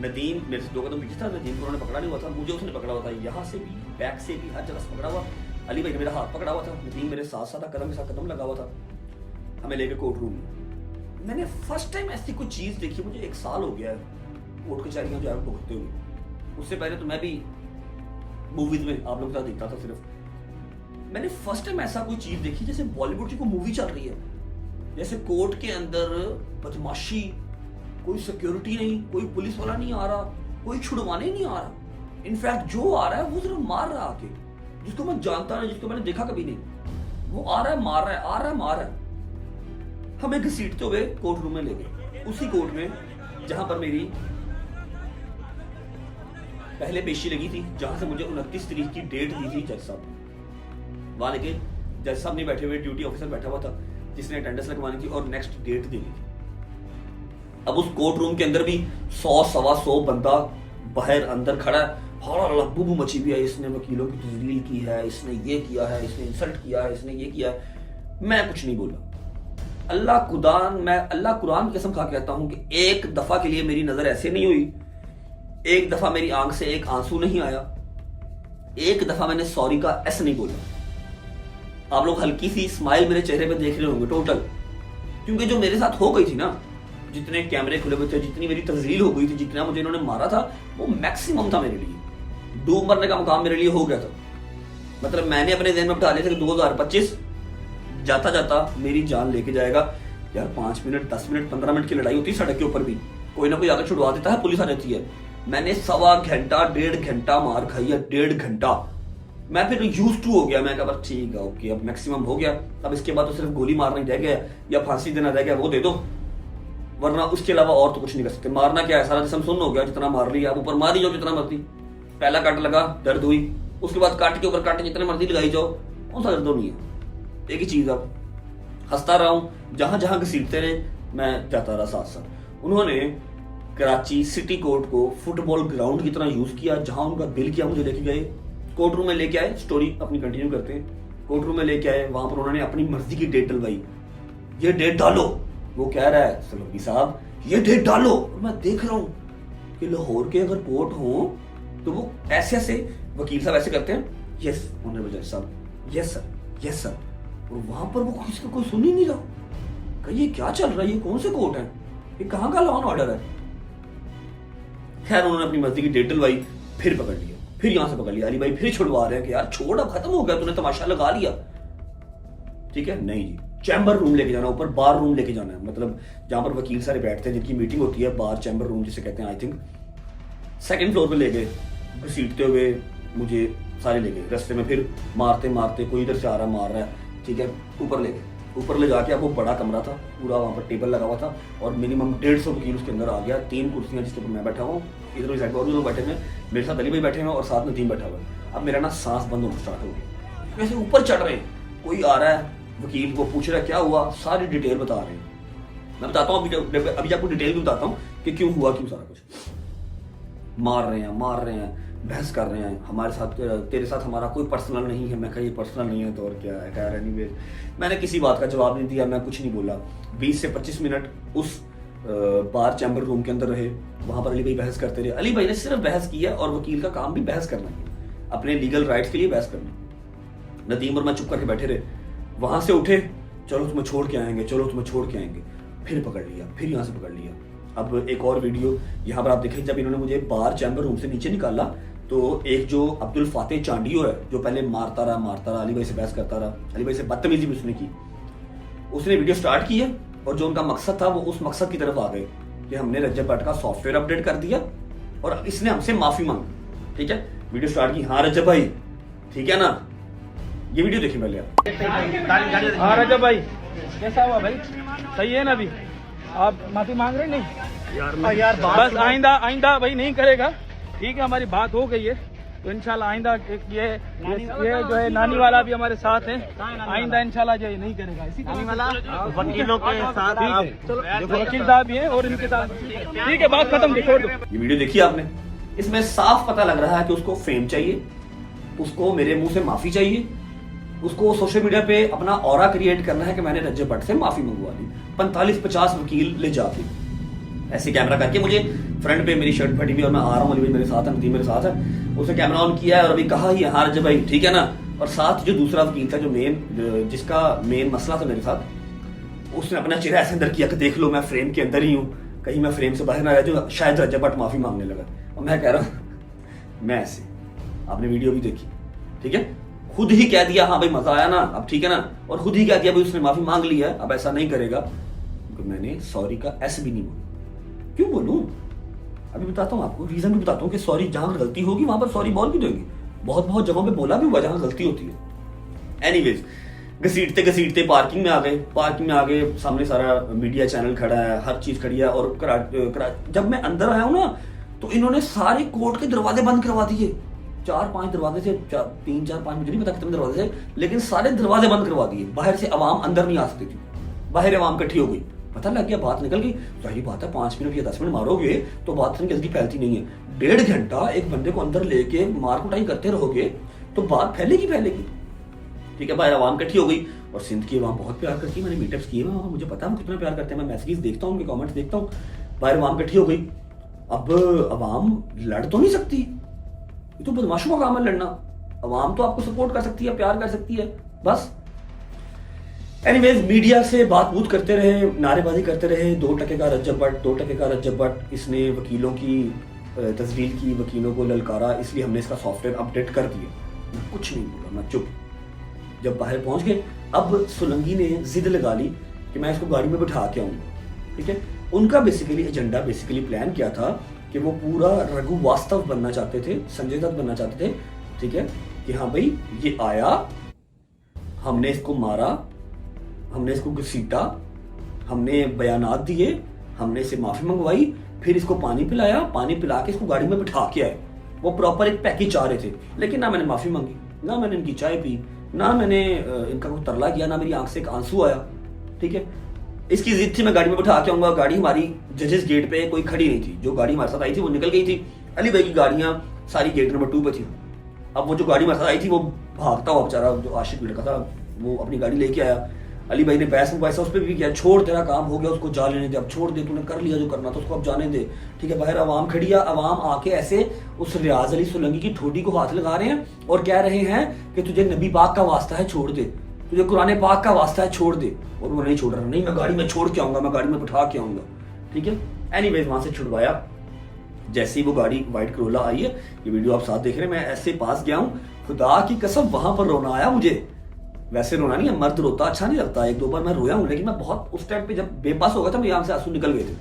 नदीम मेरे से 2 कदम पीछे था, नदीम को उन्होंने पकड़ा नहीं हुआ था, मुझे उसने पकड़ा हुआ था, यहाँ से भी, बैक से भी, हर जगह से पकड़ा हुआ। अली भाई ने मेरा हाथ पकड़ा हुआ था, नदीम मेरे साथ साथ कदम के साथ कदम लगा हुआ था। हमें लेके कोर्ट रूम में, मैंने फर्स्ट टाइम ऐसी कोई चीज देखी, मुझे 1 साल हो गया है कोर्ट कचहरियां जो है भुगतते हुए। उससे पहले तो मैं भी मूवीज में आप लोगों के साथ देखता था सिर्फ। मैंने फर्स्ट टाइम ऐसा कोई चीज देखी जैसे बॉलीवुड की कोई मूवी चल रही है, जैसे कोर्ट के अंदर बदमाशी, कोई सिक्योरिटी नहीं, कोई पुलिस वाला नहीं आ रहा, कोई छुड़वाने नहीं आ रहा, इनफैक्ट जो आ रहा है वो सिर्फ मार रहा है आके, जिसको मैं जानता नहीं, जिसको मैंने देखा कभी नहीं, वो आ रहा है मार रहा है, आ रहा है मार रहा है। हमें घसीटते हुए कोर्ट रूम में ले गए, उसी कोर्ट में जहां पर मेरी पहले पेशी लगी थी, जहां से मुझे 29 तारीख की डेट दी थी जज साहब। वहां लेके जज साहब नहीं बैठे हुए, ड्यूटी ऑफिसर बैठा हुआ था जिसने अटेंडेंस लगवानी थी और नेक्स्ट डेट देनी थी। अब उस कोर्ट रूम के अंदर भी 100-125 बंदा बाहर अंदर खड़ा है, हड़ा लब्बू मची हुई है, इसने वकीलों की तजलील की है, इसने ये किया है, इसने इंसल्ट किया है, इसने ये किया है। मैं कुछ नहीं बोला। मैं अल्लाह कुरान की कसम खा के कहता हूं कि एक दफा के लिए मेरी नजर ऐसे नहीं हुई, एक दफा मेरी आंख से एक आंसू नहीं आया, एक दफा मैंने सॉरी का एस नहीं बोला। आप लोग हल्की सी स्माइल मेरे चेहरे पे देख रहे होंगे टोटल, क्योंकि जो मेरे साथ हो गई थी ना, जितने कैमरे खुले हुए थे, जितनी मेरी तजलील हो गई थी, जितना मुझे इन्होंने मारा था, वो मैक्सिमम था मेरे लिए। डूब मरने का मुकाम मेरे लिए हो गया था। मतलब मैंने अपने ज़हन में बिठा लिया था कि 2025 जाता जाता मेरी जान लेके जाएगा। यार 5 मिनट 10 मिनट 15 मिनट की लड़ाई होती है सड़क के ऊपर भी, कोई ना कोई आकर छुड़वा देता है, पुलिस आ जाती है। मैंने 1.25 घंटा 1.5 घंटा मार खाई है, 1.5 घंटा। मैं फिर यूज टू हो गया, मैं कहा बस ठीक है, ओके अब मैक्सिमम हो गया, अब इसके बाद तो सिर्फ गोली मारना ही रह गया या फांसी देना रह गया, वो दे दो, वरना उसके अलावा और तो कुछ नहीं कर सकते। मारना क्या है, सारा जिस्म सुन्न हो गया, जितना मार लिया, आप ऊपर मार ही जाओ जितना मर्जी। पहला कट लगा, दर्द हुई, उसके बाद काट के ऊपर काट जितने मर्जी लगाई जाओ, कौन सा दर्द नहीं है। एक ही चीज, अब हंसता रहा हूं, जहां जहां घसीटते रहे मैं जाता रहा साथ साथ। उन्होंने कराची सिटी कोर्ट को फुटबॉल ग्राउंड की तरह यूज किया, जहां उनका दिल किया मुझे लेके गए, कोर्ट रूम में लेके आए। स्टोरी अपनी कंटिन्यू करते हैं। कोर्ट रूम में लेके आए, वहां पर उन्होंने अपनी मर्जी की डेट डलवाई, ये डेट डालो। वो कह रहा है सलोगी साहब ये डेट डालो, और मैं देख रहा हूं कि लाहौर के अगर कोर्ट हो तो वो ऐसे ऐसे वकील साहब ऐसे करते हैं, यस ऑनरेबल जज साहब, यस सर, यस सर, और वहां पर वो किसी का कोई सुन ही नहीं रहा। ये क्या चल रहा है, ये कौन से कोर्ट है, ये कहां का लॉ एंड ऑर्डर है। खैर उन्होंने अपनी मर्जी की डेट डलवाई, फिर पकड़ लिया, फिर यहां से पकड़ लिया। अली भाई फिर छुड़वा रहे हैं कि यार छोड़, अब खत्म हो गया, तूने तमाशा लगा लिया। ठीक है, नहीं जी, चैम्बर रूम लेके जाना, ऊपर बार रूम लेके जाना है, मतलब जहां पर वकील सारे बैठते हैं, जिनकी मीटिंग होती है, बार चैम्बर रूम जिसे कहते हैं। आई थिंक 2nd फ्लोर पे ले गए, घसीटते हुए मुझे सारे ले गए। रास्ते में फिर मारते मारते, कोई इधर से आ रहा मार रहा है, ठीक है, ऊपर ले गए। ऊपर ले जाके, अब वो बड़ा कमरा था पूरा, वहाँ पर टेबल लगा हुआ था और मिनिमम 150 वकील उसके अंदर आ गया। 3 कुर्सियां जिसके ऊपर मैं बैठा हूँ, इधर साइड पर और भी लोग बैठे हुए, मेरे साथ अली भाई बैठे हुए और साथ में 3 बैठा हुआ है। अब मेरा ना सांस बंद होना स्टार्ट हो गया, वैसे ऊपर चढ़ रहे हैं, कोई आ रहा है वकील को पूछ रहा है क्या हुआ, सारी डिटेल बता रहे हैं। मैं बताता हूँ अभी आपको डिटेल भी बताता हूँ कि क्यों हुआ, क्यों सारा कुछ। मार रहे हैं, बहस कर रहे हैं, हमारे साथ, तेरे साथ हमारा कोई पर्सनल नहीं है। मैं कहा ये पर्सनल नहीं है तो और क्या है। कह रहा एनीवेज, मैंने किसी बात का जवाब नहीं दिया, मैं कुछ नहीं बोला। 20 से 25 मिनट उस बार चैम्बर रूम के अंदर रहे, वहां पर अली भाई बहस करते रहे। अली भाई ने सिर्फ बहस की है, और वकील का काम भी बहस करना है, अपने लीगल राइट्स के लिए बहस करना। नदीम और मैं चुप करके बैठे रहे। वहां से उठे, चलो तुम्हें छोड़ के आएंगे, चलो तुम्हें छोड़ के आएंगे, फिर पकड़ लिया, फिर यहाँ से पकड़ लिया। अब एक और वीडियो यहाँ पर आप देखें, जब इन्होंने मुझे बार चैम्बर रूम से नीचे निकाला तो एक जो अब्दुल फातेह चांडियो है, जो पहले मारता रहा, अली भाई से बहस करता रहा, अली भाई से बदतमीजी भी उसने की, उसने वीडियो स्टार्ट की है और जो उनका मकसद था वो उस मकसद की तरफ आ गए कि हमने रज्जब भट्ट का सॉफ्टवेयर अपडेट कर दिया और इसने हमसे माफी मांगी। ठीक है, वीडियो स्टार्ट की, हाँ रज्जब भाई ठीक है ना, ये वीडियो देखिए पहले आप। हाँ रजब भाई कैसा हुआ भाई, सही है ना, अभी आप माफी मांग रहे नहीं यार बस आइंदा भाई नहीं करेगा। ठीक है, हमारी बात हो गई है तो इंशाल्लाह आइंदा ये जो है नानी वाला भी हमारे साथ है, आइंदा इंशाल्लाह जो नहीं करेगा। इसी वाला वकीलों के साथ वकील साहब भी हैं और इनके साथ। ठीक है, बात खत्म, छोड़ दो। ये वीडियो देखिए आपने, इसमें साफ पता लग रहा है कि उसको फेम चाहिए, उसको मेरे मुंह से माफी चाहिए, उसको सोशल मीडिया पे अपना ऑरा क्रिएट करना है कि मैंने रज्जब भट्ट से माफी मंगवा दी। 45-50 वकील ले जाके ऐसे कैमरा करके, मुझे फ्रंट पे मेरी शर्ट फटी हुई और मैं आ रहा हूँ, अली भाई मेरे साथ है, नदीम मेरे साथ है, उसने कैमरा ऑन किया है और अभी कहा ही हाँ रज्जब भाई ठीक है ना। और साथ जो दूसरा वकील था, जो जिसका मेन मसला था मेरे साथ, उसने अपना चेहरा ऐसे अंदर किया कि देख लो मैं फ्रेम के अंदर ही हूँ, कहीं मैं फ्रेम से बाहर ना रह जाऊँ। शायद रज्जब भट्ट माफी मांगने लगा और मैं कह रहा हूँ मैं ऐसे, आपने वीडियो भी देखी, ठीक है, खुद ही कह दिया हाँ भाई मजा आया ना, अब ठीक है ना, और खुद ही कह दिया भाई उसने माफी मांग ली है, अब ऐसा नहीं करेगा। क्योंकि मैंने सॉरी का एस भी नहीं बोला। क्यों बोलूं, अभी बताता हूँ आपको, रीजन भी बताता हूँ कि सॉरी जहां गलती होगी वहां पर सॉरी बोल भी देंगे। बहुत बहुत जगहों पे बोला भी हुआ जहां गलती होती है। एनीवेज, घसीटते घसीटते पार्किंग में आ गए। पार्किंग में आ गए, सामने सारा मीडिया चैनल खड़ा है, हर चीज खड़ी है। और जब मैं अंदर आया हूँ ना, तो इन्होंने सारे कोर्ट के दरवाजे बंद करवा दिए। 4-5 दरवाजे थे, 3-4-5 मुझे नहीं पता कितने दरवाजे थे, लेकिन सारे दरवाजे बंद करवा दिए। बाहर से आवाम अंदर नहीं आ सकती थी, बाहर आवाम इकट्ठी हो गई। पता लग गया, बात निकल गई। सही बात है, 5 मिनट या 10 मिनट मारोगे तो बात इतनी जल्दी फैलती नहीं है। 1.5 घंटा एक बंदे को अंदर लेके मार कुटाई करते रहोगे तो बात फैलेगी फैलेगी। ठीक है, बाहर आवाम इकट्ठी हो गई। और सिंध की आवाम बहुत प्यार करती है, मैंने मीटअप्स किए हैं, मुझे पता है वो कितना प्यार करते हैं। मैं मैसेजेस देखता हूँ, उनके कमेंट्स देखता हूँ। बाहर आवाम इकट्ठी हो गई। अब आवाम लड़ तो नहीं सकती, ये तो बदमाशों का काम है लड़ना। आवाम तो आपको सपोर्ट कर सकती है, प्यार कर सकती है, बस। एनीवेज, मीडिया से बात बूत करते रहे, नारेबाजी करते रहे। 2 टके का रज्जब भट्ट, 2 टके का रज्जब भट्ट। इसने वकीलों की तस्दील की, वकीलों को ललकारा, इसलिए हमने इसका सॉफ्टवेयर अपडेट कर दिया। मैं कुछ नहीं बोला, मैं चुप। जब बाहर पहुंच गए, अब सोलंकी ने जिद लगा ली कि मैं इसको गाड़ी में बिठा के आऊंगा। ठीक है, उनका बेसिकली एजेंडा, बेसिकली प्लान क्या था कि वो पूरा रघु वास्तव बनना चाहते थे, संजय दत्त बनना चाहते थे। ठीक है, कि हाँ भाई ये आया, हमने इसको मारा, हमने इसको घसीटा, हमने बयानात दिए, हमने इससे माफी मंगवाई, फिर इसको पानी पिलाया, पानी पिला के इसको गाड़ी में बिठा के आए। वो प्रॉपर एक पैकेज चाह रहे थे, लेकिन ना मैंने माफी मांगी, ना मैंने इनकी चाय पी, ना मैंने इनका कोई तरला किया, ना मेरी आंख से एक आंसू आया। ठीक है, इसकी जिद थी मैं गाड़ी में बिठा के आऊंगा। गाड़ी हमारी जजेस गेट पे कोई खड़ी नहीं थी, जो गाड़ी हमारे साथ आई थी वो निकल गई थी। अली भाई की गाड़ियां सारी गेट नंबर 2 पे थी। अब वो जो गाड़ी हमारे साथ आई थी वो भागता हुआ बेचारा जो आशिक लड़का था, वो अपनी गाड़ी लेके आया। अली भाई ने बहस पैसा उस पर भी किया, छोड़ तेरा काम हो गया, उसको जा लेने दे, अब छोड़ दे, तूने कर लिया जो करना था, उसको अब जाने दे। ठीक है, बाहर आवाम खड़ी है, आवाम आके ऐसे उस रियाज अली सोलंकी की ठोडी को हाथ लगा रहे हैं और कह रहे हैं कि तुझे नबी पाक का वास्ता है छोड़ दे, तुझे कुरान पाक का वास्ता है छोड़ दे। और वो नहीं छोड़ रहा, नहीं मैं गाड़ी में छोड़ के आऊंगा, मैं गाड़ी में बिठा के आऊंगा। ठीक है, एनीवेज वहां से छुड़वाया। जैसे ही वो गाड़ी व्हाइट करोला आई है, ये वीडियो आप साथ देख रहे हैं, मैं ऐसे पास गया हूँ, खुदा की कसम वहां पर रोना आया मुझे। वैसे रोना नहीं है, मर्द रोता अच्छा नहीं लगता, 1-2 बार मैं रोया हूं, लेकिन मैं बहुत उस टाइम पे जब बेबस हो गया था, मेरी आंख से आंसू निकल गए थे।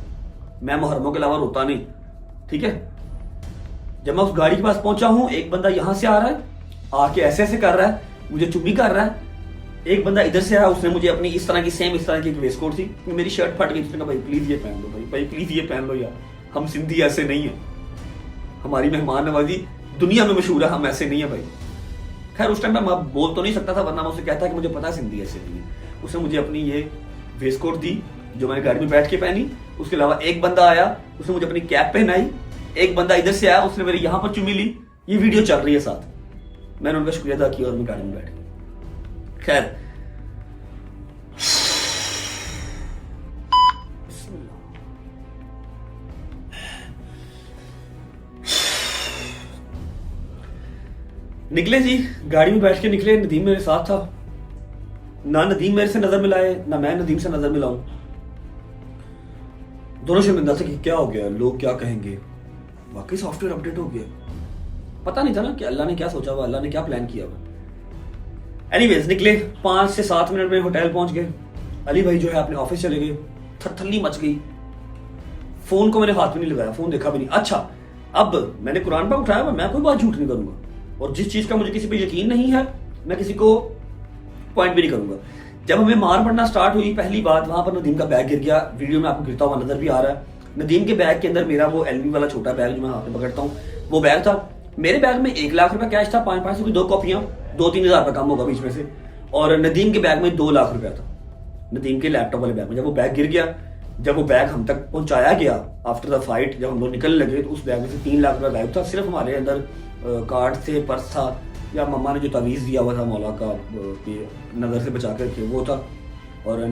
मैं मुहर्रमों के अलावा रोता नहीं। ठीक है, जब मैं उस गाड़ी के पास पहुंचा हूं, एक बंदा यहां से आ रहा है, आके ऐसे ऐसे कर रहा है, मुझे चुम्मी कर रहा है। एक बंदा इधर से आया, उसने मुझे अपनी इस तरह की सेम इस तरह की वेस्ट कोट थी, मेरी शर्ट फट गई, उसने कहा भाई प्लीज ये पहन लो, भाई प्लीज ये पहन लो यार, हम सिंधी ऐसे नहीं है, हमारी मेहमान नवाजी दुनिया में मशहूर है, हम ऐसे नहीं है भाई। खैर उस टाइम मैं बोल तो नहीं सकता था, वरना मैं उसे कहता कि मुझे पता है सिंधी ऐसे नहीं है। उसने मुझे अपनी ये वेस्ट कोट दी जो मैंने गाड़ी में बैठ के पहनी। उसके अलावा एक बंदा आया, उसने मुझे अपनी कैप पहनाई। एक बंदा इधर से आया, उसने मेरे यहाँ पर चुम्मी ली। ये वीडियो चल रही है साथ, मैंने उनका शुक्रिया अदा किया और मैं गाड़ी में बैठ गया। खैर निकले जी, गाड़ी में बैठ के निकले। नदीम मेरे साथ था, ना नदीम मेरे से नजर मिलाए, ना मैं नदीम से नजर मिलाऊं। दोनों शर्मिंदा थे कि क्या हो गया, लोग क्या कहेंगे। वाकई सॉफ्टवेयर अपडेट हो गया, पता नहीं था ना कि अल्लाह ने क्या सोचा हुआ, अल्लाह ने क्या प्लान किया हुआ। एनीवेज निकले, 5 से 7 मिनट में होटल पहुंच गए। अली भाई जो है अपने ऑफिस चले गए, थरथल्ली मच गई। फोन को मैंने हाथ में नहीं लगाया, फोन देखा भी नहीं। अच्छा, अब मैंने कुरान पर उठाया, मैं कोई बात झूठ नहीं करूंगा, और जिस चीज का मुझे किसी पे यकीन नहीं है मैं किसी को पॉइंट भी नहीं करूंगा। जब हमें मार पड़ना स्टार्ट हुई, पहली बात वहां पर नदीम का बैग गिर गया। वीडियो में आपको गिरता हुआ नजर भी आ रहा है। नदीम के बैग के अंदर मेरा वो एलवी वाला छोटा बैग जो मैं हाथ में पकड़ता हूँ, वो बैग था। मेरे बैग में 1 लाख रुपया कैश था, 500 की 2 कॉपियां, 2-3 हजार रुपया कम होगा बीच में से। और नदीम के बैग में 2 लाख रुपया था, नदीम के लैपटॉप वाले बैग में। जब वो बैग गिर गया, जब वो बैग हम तक पहुंचाया गया आफ्टर द फाइट, जब हम लोग निकलने लगे, तो उस बैग में से 3 लाख रुपया गायब था। सिर्फ हमारे अंदर कार्ड थे, पर्स था, या मम्मा ने जो तावीज़ दिया हुआ था मौला का नज़र से बचा कर के वो था। और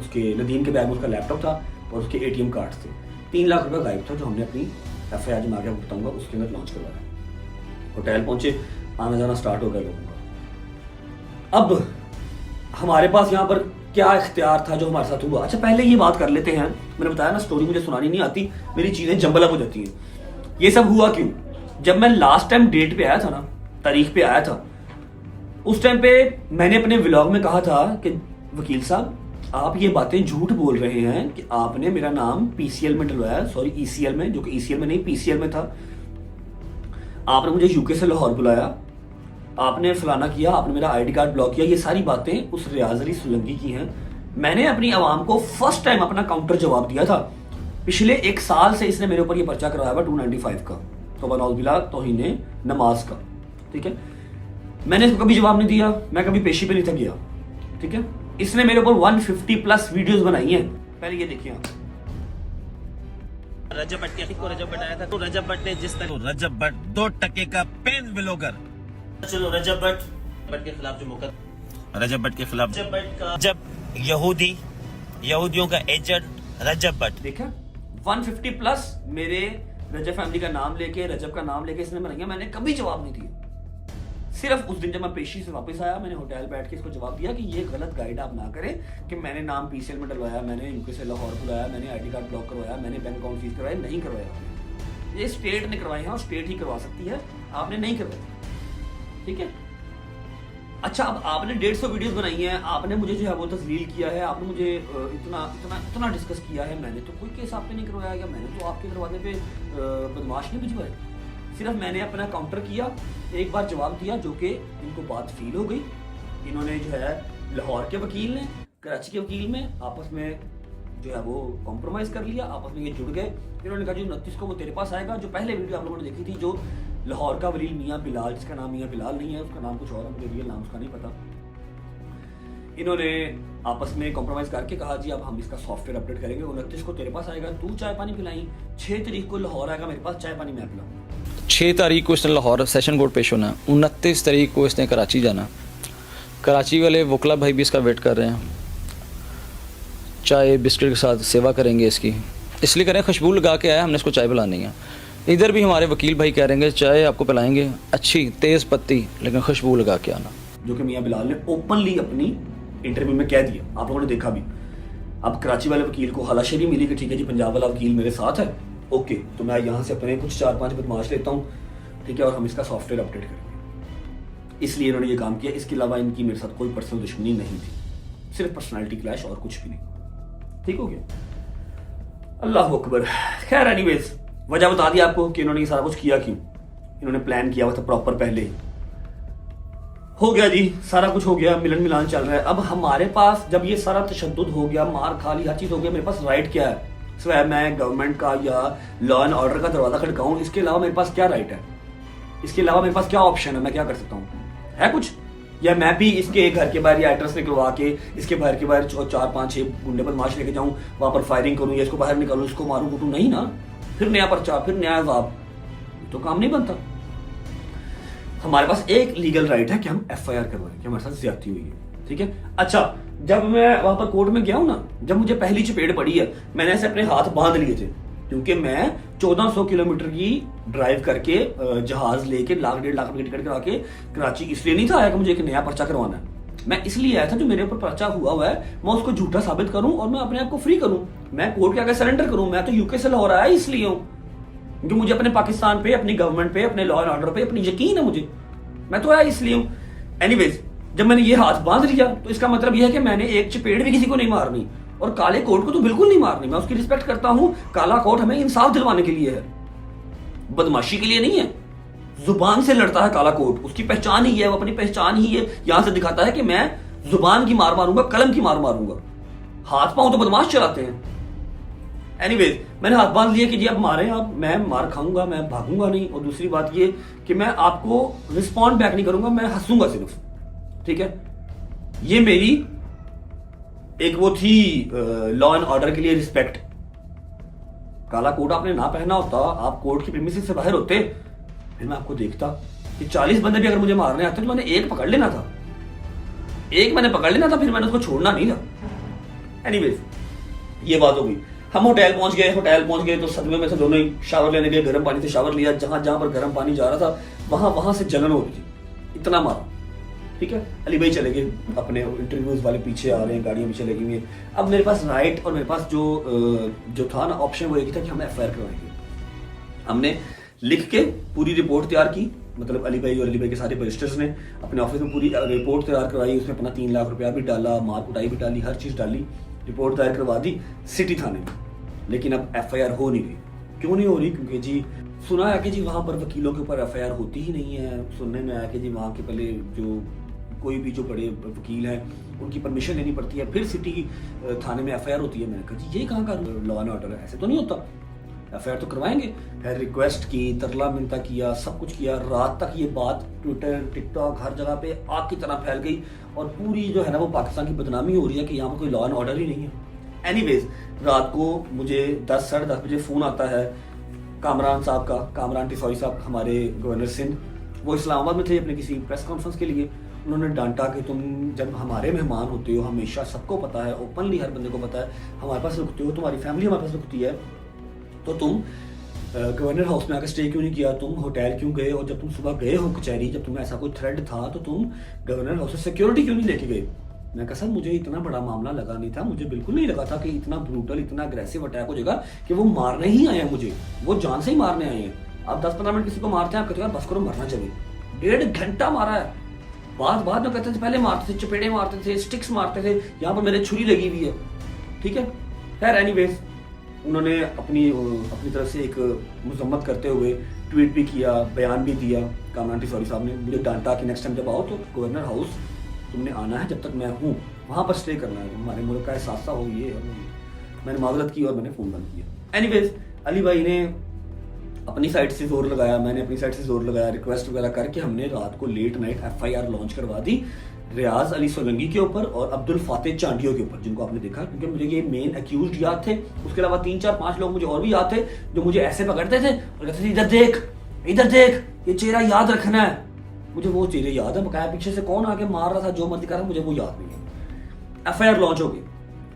उसके नदीम के बैग में उसका लैपटॉप था और उसके ATM कार्ड थे। 3 लाख रुपया गायब था, जो हमने अपनी FIR में आगे बताऊंगा उसके अंदर लॉन्च करवाया। होटल पहुंचे, आना जाना स्टार्ट हो गया लोगों का। अब हमारे पास यहाँ पर क्या इख्तियार था जो हमारे साथ हुआ। अच्छा, पहले ये बात कर लेते हैं। मैंने बताया ना, स्टोरी मुझे सुनानी नहीं आती, मेरी चीज़ें जंबल हो जाती हैं। ये सब हुआ क्यों? जब मैं लास्ट टाइम डेट पे आया था ना, तारीख पे आया था, उस टाइम पे मैंने अपने व्लॉग में कहा था कि वकील साहब आप ये बातें झूठ बोल रहे हैं कि आपने मेरा नाम पीसीएल में डलवाया, सॉरी ईसीएल में, जो कि ईसीएल में नहीं पीसीएल में था। आपने मुझे यूके से लाहौर बुलाया, आपने फलाना किया, आपने मेरा आईडी कार्ड ब्लॉक किया। ये सारी बातें उस रियाज अली सोलंकी की हैं। मैंने अपनी आवाम को फर्स्ट टाइम अपना काउंटर जवाब दिया था। पिछले 1 साल से इसने मेरे ऊपर ये पर्चा करवाया हुआ 295 का, तौबा तौहीन नमाज का, ठीक है। मैंने इसको कभी जवाब नहीं दिया, मैं कभी पेशी पे नहीं था गया, ठीक है। इसने मेरे ऊपर 150+ वीडियोस बनाई हैं। पहले ये देखिए आप। रजब भट्ट को रजब भट्ट आया था, तो रजब भट्ट ने जिस तरह रजब भट्ट 2 टके का पेन ब्लॉगर, चलो रजब भट्ट के खिलाफ जो मुकदमा, रजब भट्ट के खिलाफ, रजब भट्ट का जब यहूदियों का एजेंट रजब भट्ट, देखा 150+ मेरे रजब फैमिली का नाम लेके, रजब का नाम लेके इसने बनाई। मैंने कभी जवाब नहीं दिया। सिर्फ उस दिन जब मैं पेशी से वापस आया, मैंने होटल बैठ के इसको जवाब दिया कि ये गलत गाइड आप ना करें कि मैंने नाम पीसीएल में डलवाया, मैंने यूके से लाहौर बुलाया, मैंने आईडी कार्ड ब्लॉक करवाया, मैंने बैंक अकाउंट फीस करवाया। नहीं करवाया, ये स्टेट ने करवाई है और स्टेट ही करवा सकती है, आपने नहीं करवाया, ठीक है। अच्छा, अब आपने 150 वीडियोस बनाई हैं, आपने मुझे जो है वो तस्लील किया है, आपने मुझे इतना डिस्कस किया है। मैंने तो कोई केस आप पे नहीं करवाया, या मैंने तो आपके दरवाजे पे बदमाश नहीं भिजवाए। सिर्फ मैंने अपना काउंटर किया, एक बार जवाब दिया, जो कि इनको बात फील हो गई। इन्होंने जो है लाहौर के वकील ने कराची के वकील में आपस में जो है वो कॉम्प्रोमाइज कर लिया, आपस में ये जुड़ गए। इन्होंने कहा जो 29 को वो तेरे पास आएगा। जो पहले वीडियो आप लोगों ने देखी थी, जो लाहौर का वलील मियाँ बिलाल, जिसका नाम मियाँ बिलाल नहीं है, उसका नाम कुछ और है, मुझे रियल नाम उसका नहीं पता। इन्होंने आपस में कॉम्प्रोमाइज करके कहा जी अब हम इसका सॉफ्टवेयर अपडेट करेंगे, 29 को तेरे पास आएगा, तू चाय पानी पिलाई, 6 तारीख को लाहौर आएगा मेरे पास, चाय पानी मैं पिलाऊँ। 6 तारीख को इसने लाहौर सेशन कोर्ट पेश होना, 29 तारीख को इसने कराची जाना। कराची वाले वकला भाई भी इसका वेट कर रहे हैं, चाय बिस्किट के साथ सेवा करेंगे इसकी, इसलिए करें खुशबू लगा के आया, हमने इसको चाय पिलानी है। इधर भी हमारे वकील भाई कह रहे हैं चाय आपको पिलाएंगे, अच्छी तेज़ पत्ती, लेकिन खुशबू लगा के आना, जो कि मियाँ बिलाल ने ओपनली अपनी इंटरव्यू में कह दिया, आप लोगों ने देखा भी। अब कराची वाले वकील को हलाशेरी मिली कि ठीक है जी पंजाब वाला वकील मेरे साथ है, ओके, तो मैं यहाँ से अपने कुछ 4-5 बदमाश लेता हूँ, ठीक है, और हम इसका सॉफ्टवेयर अपडेट करेंगे। इसलिए इन्होंने ये काम किया। इसके अलावा इनकी मेरे साथ कोई पर्सनल दुश्मनी नहीं थी, सिर्फ पर्सनालिटी क्लैश और कुछ भी नहीं। ठीक हो गया, अल्लाह अकबर। खैर एनीवेज, वजह बता दी आपको कि इन्होंने ये सारा कुछ किया क्यों। इन्होंने प्लान किया हुआ था प्रॉपर, पहले ही हो गया जी, सारा कुछ हो गया, मिलन मिलान चल रहा है। अब हमारे पास जब ये सारा तशद्दुद हो गया, मार खा ली, हर चीज हो गया, मेरे पास राइट क्या है? सिवाय मैं गवर्नमेंट का या लॉ एंड ऑर्डर का दरवाजा खड़काऊं, इसके अलावा मेरे पास क्या राइट है? इसके अलावा मेरे पास क्या ऑप्शन है? मैं क्या कर सकता हूँ? है कुछ? या मैं भी इसके घर के बाहर या एड्रेस निकलवा के इसके घर के बाहर 4-5-6 गुंडे बदमाश लेके जाऊं, वहां पर फायरिंग करूं या इसको बाहर निकालूं, इसको मारूं कूटूं? नहीं ना, फिर नया पर्चा, फिर नया जवाब, तो काम नहीं बनता। हमारे पास एक लीगल राइट है कि हम FIR करवाएं कि हमारे साथ ज्यादती हुई है, ठीक है। अच्छा, जब मैं वहां पर कोर्ट में गया हूं ना, जब मुझे पहली चपेट पड़ी है, मैंने ऐसे अपने हाथ बांध लिए थे, क्योंकि मैं 1400 किलोमीटर की ड्राइव करके जहाज लेके 1.5 लाख रुपए की टिकट करा के कराची इसलिए नहीं था आया कि मुझे एक नया पर्चा करवाना है। मैं इसलिए आया था जो मेरे ऊपर पर्चा हुआ है मैं उसको झूठा साबित करूं और मैं अपने आप को फ्री करूं, मैं कोर्ट के आगे सरेंडर करूं। मैं तो यूके से लाहौर आया इसलिए हूं क्योंकि मुझे अपने पाकिस्तान पे, अपनी गवर्नमेंट पे, अपने लॉ एंड ऑर्डर पे अपनी यकीन है मुझे, मैं तो आया इसलिए हूं। एनीवेज, जब मैंने ये हाथ बांध लिया तो इसका मतलब यह है कि मैंने एक चपेट भी किसी को नहीं मारनी, और काले कोट को तो बिल्कुल नहीं मारनी। मैं उसकी रिस्पेक्ट करता हूं, काला कोट हमें इंसाफ दिलवाने के लिए है, बदमाशी के लिए नहीं है। जुबान से लड़ता है काला कोट, उसकी पहचान ही है, वो अपनी पहचान ही है, यहां से दिखाता है कि मैं जुबान की मार मारूंगा, कलम की मार मारूंगा। हाथ पांव तो बदमाश चलाते हैं। एनीवेज, मैंने हाथ बांध लिया कि जी अब मारे आप, मैं मार खाऊंगा, मैं भागूंगा नहीं। और दूसरी बात ये कि मैं आपको रिस्पॉन्ड बैक नहीं करूंगा, मैं हंसूंगा सिर्फ, ठीक है। ये मेरी एक वो थी लॉ एंड ऑर्डर के लिए रिस्पेक्ट। काला कोट आपने ना पहना होता, आप कोर्ट की प्रीमिसेस से बाहर होते, फिर मैं आपको देखता कि 40 बंदे भी अगर मुझे मारने आते तो मैंने एक पकड़ लेना था, एक मैंने पकड़ लेना था, फिर मैंने उसको छोड़ना नहीं था। एनीवेज, ये बात हो गई। हम होटल पहुंच गए तो सदमे में से दोनों ही शावर लेने गए, गर्म पानी से शावर लिया, जहां जहां पर गर्म पानी जा रहा था वहां से जलन हो रही थी, इतना मारा, ठीक है। अली भाई चले गए, अपने इंटरव्यूज वाले पीछे आ रहे हैं, गाड़ियां पीछे लगी हुई हैं। अब मेरे पास राइट और मेरे पास जो था ना ऑप्शन, वो एक था कि हम FIR करवाएंगे। हमने लिख के पूरी रिपोर्ट तैयार की, मतलब अली भाई और अली भाई के सारे बैरिस्टर्स ने अपने ऑफिस में पूरी रिपोर्ट तैयार करवाई, उसमें अपना 3 लाख रुपया भी डाला, मार कुटाई भी डाली, हर चीज़ डाली, रिपोर्ट तैयार करवा दी सिटी थाने में। लेकिन अब FIR हो नहीं रही। क्यों नहीं हो रही? क्योंकि जी सुना है कि जी वहाँ पर वकीलों के ऊपर FIR होती ही नहीं है। सुनने में आया कि जी वहाँ के पहले जो कोई भी जो बड़े वकील हैं उनकी परमिशन लेनी पड़ती है, फिर सिटी थाने में FIR होती है। मैंने कहा जी ये कहाँ का लॉ एंड ऑर्डर है, ऐसे तो नहीं होता। FIR तो करवाएंगे। फिर रिक्वेस्ट की, तरला मिनता किया, सब कुछ किया। रात तक ये बात ट्विटर, टिकटॉक हर जगह पे आग की तरह फैल गई और पूरी जो है ना वो पाकिस्तान की बदनामी हो रही है कि यहाँ पर कोई लॉ एंड ऑर्डर ही नहीं है। एनीवेज, रात को मुझे 10 साढ़े 10 बजे फ़ोन आता है कामरान साहब का, कामरान टिसौरी साहब हमारे गवर्नर सिंध, वो इस्लामाबाद में थे अपने किसी प्रेस कॉन्फ्रेंस के लिए। उन्होंने डांटा कि तुम जब हमारे मेहमान होते हो, हमेशा सबको पता है, ओपनली हर बंदे को पता है, हमारे पास रुकते हो, तुम्हारी फैमिली हमारे पास रुकती है, तो तुम गवर्नर हाउस में आकर स्टे क्यों नहीं किया, तुम होटल क्यों गए, और जब तुम सुबह गए हो कचहरी, जब तुम्हें ऐसा कोई थ्रेड था तो तुम गवर्नर हाउस से सिक्योरिटी क्यों नहीं लेके गए। मैं कहा सर मुझे इतना बड़ा मामला लगा नहीं था, मुझे बिल्कुल नहीं लगा था कि इतना ब्रूटल, इतना अग्रेसिव अटैक हो जाएगा कि वो मारने ही आए हैं मुझे, वो जान से ही मारने आए हैं। आप 10-15 मिनट किसी को मारते हैं, आप कहते हैं बस करो मरना चाहिए। 1.5 घंटा मारा है। बाद में कहते थे पहले मारते थे, चपेड़े मारते थे, स्टिक्स मारते थे, यहाँ पर मेरे छुरी लगी हुई है। ठीक है, खैर एनीवेज उन्होंने अपनी तरफ से एक मजम्मत करते हुए ट्वीट भी किया, बयान भी दिया। कामरान टिसौरी साहब ने मुझे डांटा कि नेक्स्ट टाइम जब आओ तो गवर्नर हाउस तुमने आना है, जब तक मैं हूँ वहाँ पर स्टे करना है, हमारे मुल्क का एहसास हो ये। मैंने माजरत की और मैंने फ़ोन बंद किया। एनीवेज अली भाई ने अपनी साइड से जोर लगाया, मैंने अपनी साइड से जोर लगाया, रिक्वेस्ट वगैरह करके हमने रात को लेट नाइट FIR लॉन्च करवा दी रियाज अली सोलंकी के ऊपर और अब्दुल फातेह चांडियो के ऊपर, जिनको आपने देखा। क्योंकि मुझे ये मेन एक्यूज्ड याद थे, उसके अलावा 3-4-5 लोग मुझे और भी याद थे जो मुझे ऐसे पकड़ते थे और कहते थे इधर देख, ये चेहरा याद रखना है। मुझे वो चेहरे याद है, बकाया पीछे से कौन आके मार रहा था, जो मर्जी कर रहा, मुझे वो याद नहीं है। FIR लॉन्च हो गई।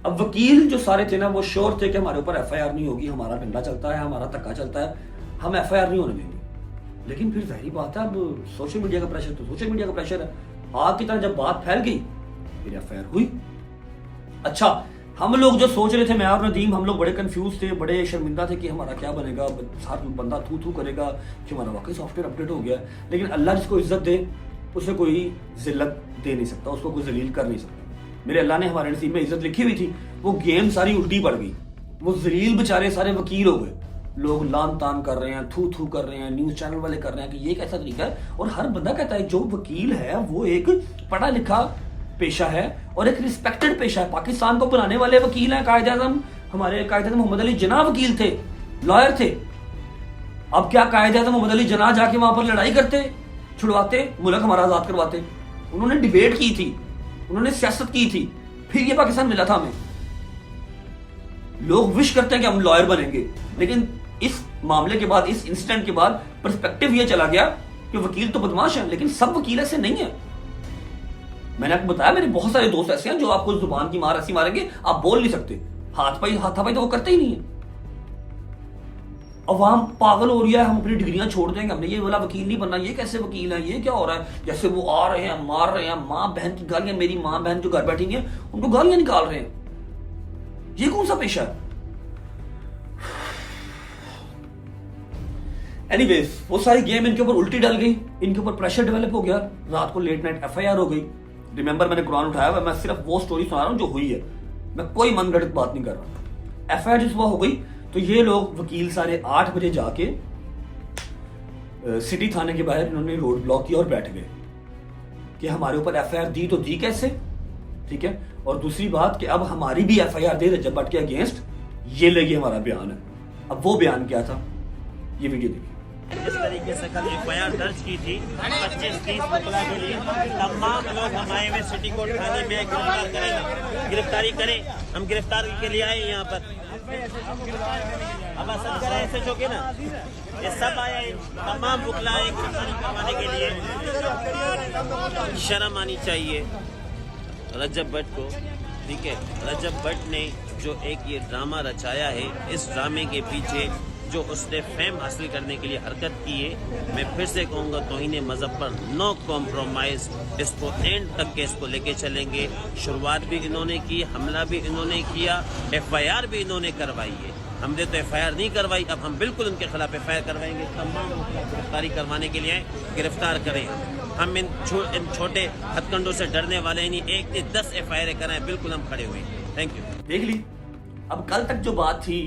अब वकील जो सारे थे ना वो श्योर थे कि हमारे ऊपर FIR नहीं होगी, हमारा डंडा चलता है, हमारा धक्का चलता है, हम FIR नहीं होने देंगे। लेकिन फिर जाहिर बात है, अब सोशल मीडिया का प्रेशर तो सोशल मीडिया का प्रेशर है। आग की तरह जब बात फैल गई फिर FIR हुई। अच्छा, हम लोग जो सोच रहे थे, मैं और नदीम, हम लोग बड़े कंफ्यूज थे, बड़े शर्मिंदा थे कि हमारा क्या बनेगा, हर बंदा थू करेगा कि हमारा वाकई सॉफ्टवेयर अपडेट हो गया। लेकिन अल्लाह जिसको इज्जत दे उसे कोई जिल्लत दे नहीं सकता, उसको कोई जलील कर नहीं सकता। मेरे अल्लाह ने हमारे नसीब में इज्जत लिखी हुई थी, वो गेम सारी उल्टी पड़ गई। वो जलील बेचारे सारे वकील हो गए। लोग लान तान कर रहे हैं, थू कर रहे हैं, न्यूज चैनल वाले कर रहे हैं कि ये कैसा तरीका है। और हर बंदा कहता है जो वकील है वो एक पढ़ा लिखा पेशा है और एक रिस्पेक्टेड पेशा है। पाकिस्तान को बनाने वाले वकील हैं कायद-ए-आज़म, हमारे कायद-ए-आज़म मोहम्मद अली जिन्ना वकील थे, लॉयर थे। अब क्या कायद-ए-आज़म मोहम्मद अली जिन्ना जाके वहां पर लड़ाई करते, छुड़वाते, मुल्क हमारा आजाद करवाते? उन्होंने डिबेट की थी, उन्होंने सियासत की थी, फिर ये पाकिस्तान मिला था हमें। लोग विश करते हैं कि हम लॉयर बनेंगे, लेकिन इस मामले के बाद, इस इंसिडेंट के बाद पर्सपेक्टिव ये चला गया कि वकील तो बदमाश है, लेकिन सब वकील ऐसे नहीं है। मैंने आपको बताया मेरे बहुत सारे दोस्त ऐसे हैं जो आपको जुबान की मार ऐसी मारेंगे आप बोल नहीं सकते, हाथापाई तो वो करते ही नहीं है। अवाम पागल हो रही है, हम अपनी डिग्रियां छोड़ देंगे, हमने ये बोला वकील नहीं बनना, ये कैसे वकील है, ये क्या हो रहा है। जैसे वो आ रहे हैं, मार रहे हैं, माँ बहन की गालियां, मेरी माँ बहन जो घर बैठी है उनको गालियां निकाल रहे हैं। ये कौन सा पेशा है? एनीवेज, वो सारी गेम इनके ऊपर उल्टी डल गई, इनके ऊपर प्रेशर डेवलप हो गया। रात को लेट नाइट FIR हो गई। रिमेंबर, मैंने कुरान उठाया हुआ, मैं सिर्फ वो स्टोरी सुना रहा हूं जो हुई है, मैं कोई मनगढ़ंत बात नहीं कर रहा। FIR जिस वक्त हो गई तो ये लोग वकील सारे 8 बजे जाके सिटी थाने के बाहर इन्होंने रोड ब्लॉक किया और बैठ गए कि हमारे ऊपर FIR दी तो दी कैसे, ठीक है। और दूसरी बात कि अब हमारी भी FIR दे रजब भट्ट के अगेंस्ट, ये लगी हमारा बयान है। अब वो बयान क्या था, ये वीडियो देखिए। इस तरीके से कल FIR दर्ज की थी 25-30 मुकला के लिए। तमाम लोग हम आए हुए सिटी कोर्ट थाने में गिरफ्तार करेंगे, गिरफ्तारी करें, हम गिरफ्तारी के लिए आए यहाँ पर। अब असद करें ऐसे चौके ना, ये सब आए, तमाम मुकला आए गिरफ्तारी करवाने के लिए। शर्म आनी चाहिए रजब भट्ट को, ठीक है। रजब भट्ट ने जो एक ये ड्रामा रचाया है, इस ड्रामे के पीछे जो उसने फेम हासिल करने के लिए हरकत की है, मैं फिर से कहूँगा तौहीन मज़हब पर नो कॉम्प्रोमाइज़, इसको एंड तक के इसको लेके चलेंगे। शुरुआत भी इन्होंने की, हमला भी इन्होंने किया, FIR भी इन्होंने करवाई है। हमने तो FIR नहीं करवाई, अब हम बिल्कुल उनके खिलाफ FIR करवाएंगे। तमाम गिरफ्तारी करवाने के लिए गिरफ्तार करें। हम इन छोटे हथकंडों से डरने वाले नहीं, 1 से 10 FIR कराएं, बिल्कुल हम खड़े हुए। Thank you. देख ली, अब कल तक जो बात थी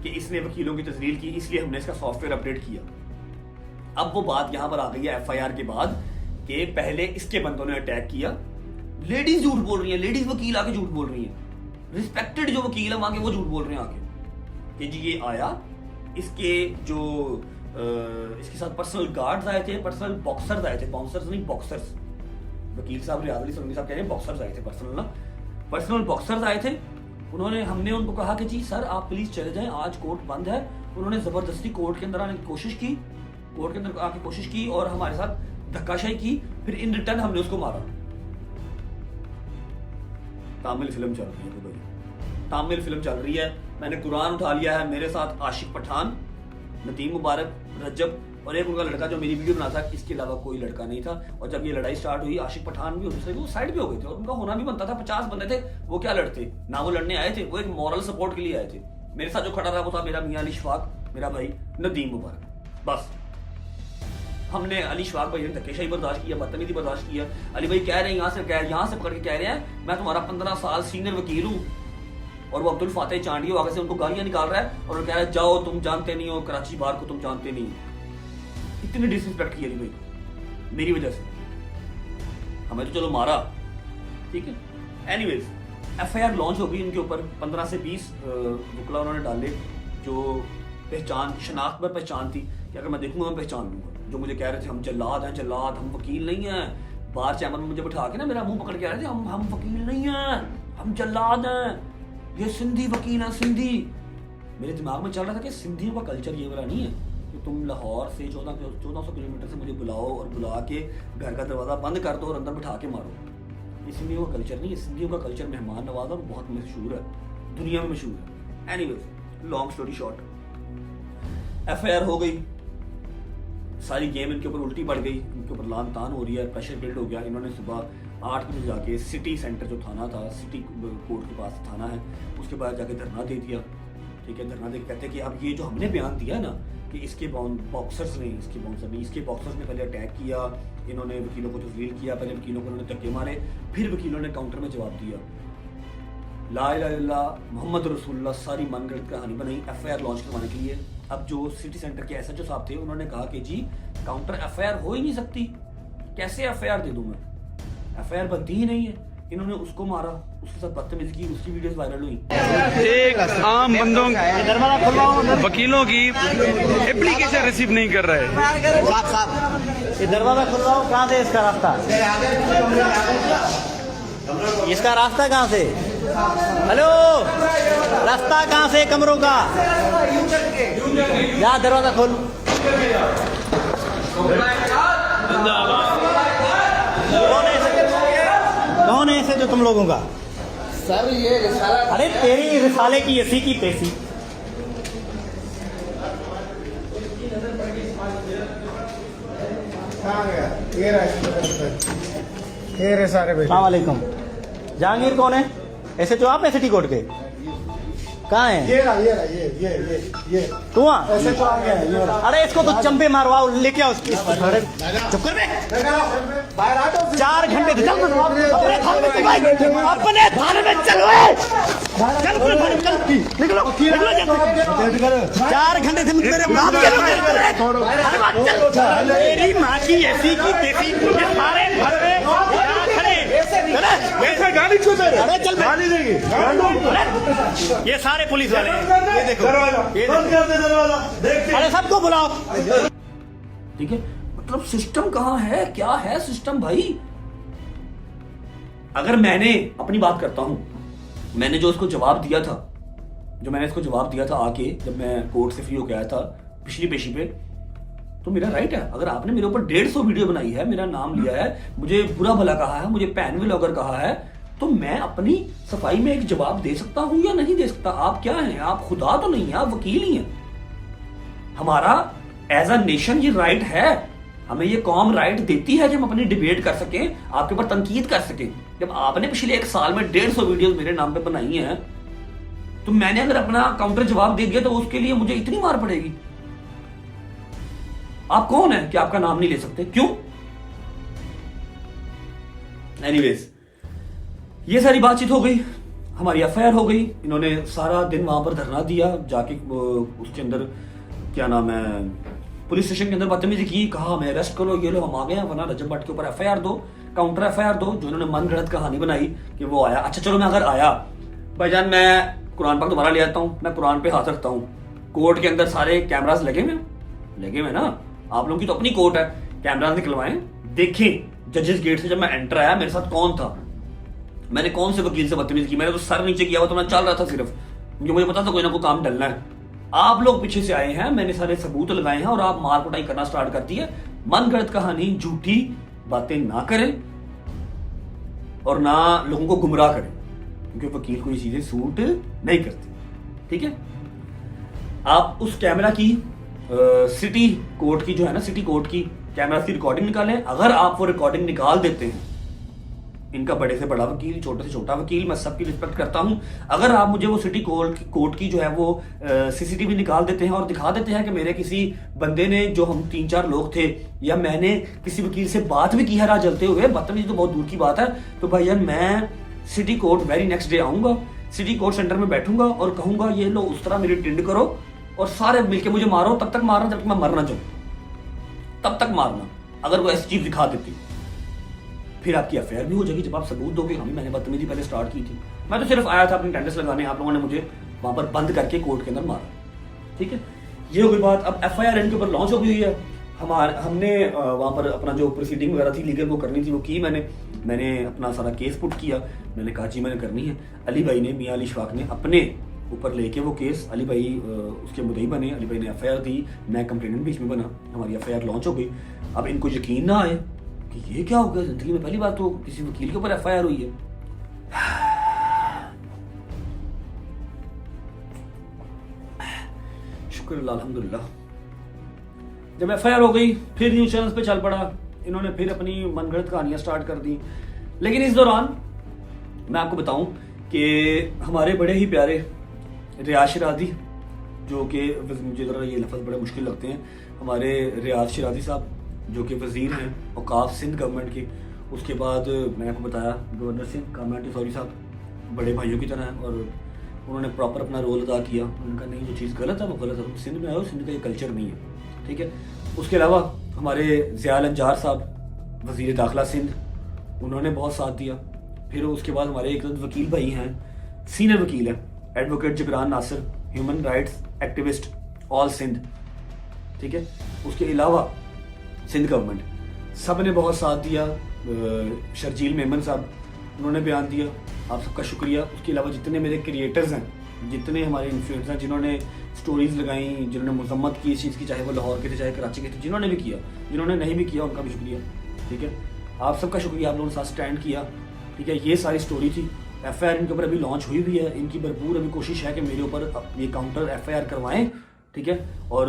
कि इसने वकीलों की तस्लील की इसलिए हमने इसका सॉफ्टवेयर अपडेट किया, अब वो बात यहां पर आ गई है FIR के बाद कि पहले इसके बंदों ने अटैक किया। लेडीज झूठ बोल रही है, लेडीज वकील आके झूठ बोल रही है, रिस्पेक्टेड जो वकील है वहां के वो झूठ बोल रहे हैं आके कि जी ये आया, इसके जो इसके साथ पर्सनल गार्ड्स आए थे, पर्सनल बॉक्सर्स आए थे, बाउंसर्स नहीं बॉक्सर्स, वकील साहब रियाज अली सोनी साहब कह रहे हैं बॉक्सर्स आए थे, पर्सनल बॉक्सर्स आए थे। हमने उनको कहा कि जी सर आप प्लीज चले जाएं, आज कोर्ट बंद है। उन्होंने जबरदस्ती कोर्ट के अंदर आने की कोशिश की, कोर्ट के अंदर आके कोशिश की और हमारे साथ धक्काशाही की, फिर इन रिटर्न हमने उसको मारा। तामिल फिल्म चल रही है भाई, तामिल फिल्म चल रही है। मैंने कुरान उठा लिया है, मेरे साथ आशिक पठान, नदीम मुबारक, रजब और एक उनका लड़का जो मेरी वीडियो बनाता है, इसके अलावा कोई लड़का नहीं था। और जब ये लड़ाई स्टार्ट हुई आशिक पठान भी दूसरे वो साइड पे हो गए थे और उनका होना भी बनता था। 50 बंदे थे, वो क्या लड़ते ना, वो लड़ने आए थे, वो एक मॉरल सपोर्ट के लिए आए थे। मेरे साथ जो खड़ा रहा वो था मेरा मियां अली शफाक, मेरा भाई नदीम मुबारक। बस हमने अली शफाक भाई ने धक्केशाही बर्दाश्त किया, बदतमीजी बर्दाश्त किया। अली भाई कह रहे हैं यहाँ से पकड़ के कह रहे हैं मैं तुम्हारा 15 साल सीनियर वकील हूँ, और वो अब्दुल फातेह चांडियो आगे से उनको गालियां निकाल रहा है और कह रहा है जाओ तुम जानते नहीं हो कराची बार को, तुम जानते नहीं हो। इतनी डिसरिस्पेक्ट की अली भाई मेरी वजह से, हमें तो चलो मारा, ठीक है। एनीवेज FIR लॉन्च हो गई इनके ऊपर, 15 से 20 वकला उन्होंने डाले जो पहचान शनाख्त पर पहचान थी कि अगर मैं देखूंगा मैं पहचान लूंगा। जो मुझे कह रहे थे हम जल्लाद हैं, जल्लाद, हम वकील नहीं हैं। बार चैम्बर में मुझे बिठा के ना मेरा मुंह पकड़ के आ रहे थे हम वकील नहीं हैं, हम जल्लाद हैं, ये सिंधी वकील है सिंधी। मेरे दिमाग में चल रहा था कि सिंधियों का कल्चर ये वाला नहीं है कि तुम लाहौर से 1400 किलोमीटर से मुझे बुलाओ और बुला के घर का दरवाजा बंद कर दो और अंदर बिठा के मारो। ये सिंधियों का कल्चर नहीं है। सिंधियों का कल्चर मेहमान नवाज और बहुत मशहूर है, दुनिया में मशहूर है। Anyways long story short, FIR हो गई, सारी गेम इनके ऊपर उल्टी पड़ गई, इनके ऊपर लान तान हो रही है, प्रेशर बिल्ड हो गया। इन्होंने सुबह 8 बजे जाके सिटी सेंटर जो थाना था, सिटी कोर्ट के पास थाना है, उसके बाद जाके धरना दे दिया, ठीक है। धरना दे के कहते हैं कि अब ये जो हमने बयान दिया ना कि इसके बॉक्सर्स ने, इसके बाउंसर नहीं, इसके बॉक्सर्स ने पहले अटैक किया, इन्होंने वकीलों को तस्लील किया, पहले वकीलों को उन्होंने धक्के मारे, फिर वकीलों ने काउंटर में जवाब दिया, ला इलाहा इल्लल्लाह मोहम्मद रसूलुल्लाह, सारी मनगढ़ंत कहानी बनाई FIR लॉन्च करवाने के लिए। अब जो सिटी सेंटर के SHO साहब थे उन्होंने कहा कि जी काउंटर FIR हो ही नहीं सकती, कैसे FIR दे दूं मैं, FIR बनती ही नहीं है। इन्होंने उसको मारा, उसके साथ बदतमीजी की, उसकी वीडियोस वायरल हुई। एक आम बंदों वकीलों की एप्लीकेशन रिसीव नहीं कर रहे हैं। ये दरवाजा खुलवाओ, कहाँ से इसका रास्ता, इसका रास्ता कहाँ से, हेलो रास्ता कहाँ से कमरों का, या दरवाजा खोल। कौन है ऐसे जो तुम लोगों का सर ये रिसाला, अरे तेरी रिसाले की एसी की तेसी। अस्सलाम वालेकुम। जहांगीर कौन है, ऐसे जो आप सिटी कोर्ट के कहाँ है? ये तू ऐसे तो आ गया। अरे इसको तो चंपे मारवाओ, लेके आओ उसकी। चुप कर बे, 4 घंटे अपने थाने में चलो, चल पूरे थाने में चल, निकलो निकलो। 4 घंटे से मेरे बाप के मेरी माँ की ऐसी की तेसी, ये सारे भरवे ऐसे गाड़ी क्यों दे रहे? अरे चल गाड़ी देंगे, ये सारे पुलिस वाले हैं, ये देखो अरे सबको बुलाओ, ठीक है। मतलब सिस्टम कहाँ है, क्या है सिस्टम भाई। अगर मैंने अपनी बात करता हूं, मैंने जो उसको जवाब दिया था, जो मैंने इसको जवाब दिया था आके जब मैं कोर्ट से फ्री होकर आया था पिछली पेशी पे, तो मेरा राइट है। अगर आपने मेरे ऊपर 150 वीडियो बनाई है, मेरा नाम लिया है, मुझे बुरा भला कहा है, मुझे पैन व्लॉगर कहा है, तो मैं अपनी सफाई में एक जवाब दे सकता हूं या नहीं दे सकता। आप क्या हैं, आप खुदा तो नहीं है, आप वकील ही हैं। हमारा एज अ नेशन ये राइट है, हमें ये कौम राइट देती है कि हम अपनी डिबेट कर सकें, आपके ऊपर तनकीद कर सकें। जब आपने पिछले 1 साल में 150 वीडियोस मेरे नाम पे बनाई हैं, तो मैंने अगर अपना काउंटर जवाब दे दिया तो उसके लिए मुझे इतनी मार पड़ेगी? आप कौन है कि आपका नाम नहीं ले सकते? क्यों? एनीवेज, ये सारी बातचीत हो गई, हमारी एफआईआर हो गई। इन्होंने सारा दिन वहां पर धरना दिया, जाके उसके अंदर क्या नाम है, पुलिस स्टेशन के अंदर बदतमीजी की, कहा हमें अरेस्ट करो, ये लो हम आ गए हैं, वरना रजब भट्ट के ऊपर एफआईआर दो, काउंटर एफआईआर दो। जो इन्होंने मन गढ़ंत कहानी बनाई कि वो आया। अच्छा चलो, मैं अगर आया भाईजान, मैं कुरान पाक दोबारा ले आता हूँ, मैं कुरान पे हाथ रखता हूँ, कोर्ट के अंदर सारे कैमरास लगे हुए ना, आप लोगों की तो अपनी कोर्ट है, कैमरास निकलवाएं, देखें जजेस गेट से जब मैं एंटर आया मेरे साथ कौन था, मैंने कौन से वकील से बदतमीजी की, मैंने तो सर नीचे किया हुआ तो मैं चल रहा था सिर्फ, क्योंकि मुझे पता था कोई ना कोई काम डलना है। आप लोग पीछे से आए हैं, मैंने सारे सबूत लगाए हैं और आप मार कुटाई करना स्टार्ट कर दी है। मनगढ़ंत कहानी, झूठी बातें ना करें और ना लोगों को गुमराह करें, क्योंकि वकील को ये चीजें सूट नहीं करती। ठीक है, आप उस कैमरा की सिटी कोर्ट की जो है ना, सिटी कोर्ट की कैमरा की रिकॉर्डिंग निकालें। अगर आप वो रिकॉर्डिंग निकाल देते हैं, इनका बड़े से बड़ा वकील, छोटे से छोटा वकील, मैं सबकी रिस्पेक्ट करता हूं, अगर आप मुझे वो सिटी कोर्ट की जो है वो सीसीटीवी निकाल देते हैं और दिखा देते हैं कि मेरे किसी बंदे ने, जो हम 3-4 लोग थे, या मैंने किसी वकील से बात भी की है राह चलते हुए, बदतमीजी तो बहुत दूर की बात है, तो भाईजान मैं city court very next day आऊंगा, सिटी कोर्ट सेंटर में बैठूंगा और कहूंगा ये लो उस तरह मेरी टिंड करो और सारे मिलके मुझे मारो, तब तक मारना जब तक मैं मरना चाहूं, तब तक मारना। अगर वो ऐसी चीज दिखा देती फिर आपकी एफआईआर भी हो जाएगी, जब आप सबूत दोगे हमें मैंने बदतमीजी पहले स्टार्ट की थी। मैं तो सिर्फ आया था अपनी अटेंडेंस लगाने, आप लोगों ने मुझे वहां पर बंद करके कोर्ट के अंदर मारा। ठीक है, ये हो गई बात। अब एफआईआर इनके ऊपर लॉन्च हो गई है। हमने वहां पर अपना जो प्रोसीडिंग वगैरह थी लीगल वो करनी थी, वो की मैंने अपना सारा केस पुट किया, मैंने कहा जी मैंने करनी है। अली भाई ने, मियां अली शफाक ने अपने ऊपर लेके वो केस, अली भाई उसके मुद्दई बने, अली भाई ने एफआईआर दी, मैं कंप्लेनेंट बीच में बना, हमारी एफआईआर लॉन्च हो गई। अब इनको यकीन ना आए कि ये क्या हो गया, जिंदगी में पहली बार तो किसी वकील के ऊपर एफआईआर हुई है। शुक्र अल्हम्दुलिल्लाह। जब एफआईआर हो गई फिर न्यूज चैनल्स पे चल पड़ा, इन्होंने फिर अपनी मनगढ़ंत कहानियां स्टार्ट कर दी। लेकिन इस दौरान मैं आपको बताऊं कि हमारे बड़े ही प्यारे रियाज शिराजी, जो कि मुझे जरा ये लफ्ज़ बड़े मुश्किल लगते हैं, हमारे रियाज शिराजी साहब जो कि वजीर हैं औकाफ सिंध गवर्नमेंट के, उसके बाद मैंने आपको बताया गवर्नर सिंध कामयाब टिसौरी साहब बड़े भाइयों की तरह हैं और उन्होंने प्रॉपर अपना रोल अदा किया। उनका नहीं, जो चीज़ गलत है वो गलत है, तुम सिंध में आए हो, सिंध का ये कल्चर नहीं है। ठीक है, उसके अलावा हमारे ज़ियाल अंजार साहब वजीर दाखिला सिंध, उन्होंने बहुत साथ दिया। फिर उसके बाद हमारे एक वकील भाई हैं, सीनियर वकील हैं, advocate Jabran Nasir, human rights activist all Sindh. ठीक है, उसके अलावा सिंध गवर्नमेंट सब ने बहुत साथ दिया। शर्जील मेमन साहब, उन्होंने बयान दिया, आप सबका शुक्रिया। उसके अलावा जितने मेरे क्रिएटर्स हैं, जितने हमारे इन्फ्लुएंसर हैं, जिन्होंने स्टोरीज लगाई, जिन्होंने मजम्मत की इस चीज़ की, चाहे वो लाहौर के थे चाहे कराची के थे, जिन्होंने भी किया, जिन्होंने नहीं भी किया उनका भी शुक्रिया। ठीक है, आप सबका शुक्रिया, आप लोगों ने साथ स्टैंड किया। ठीक है, ये सारी स्टोरी थी। एफआईआर इनके ऊपर अभी लॉन्च हुई भी है, इनकी भरपूर अभी कोशिश है कि मेरे ऊपर ये काउंटर एफआईआर करवाएं। ठीक है, और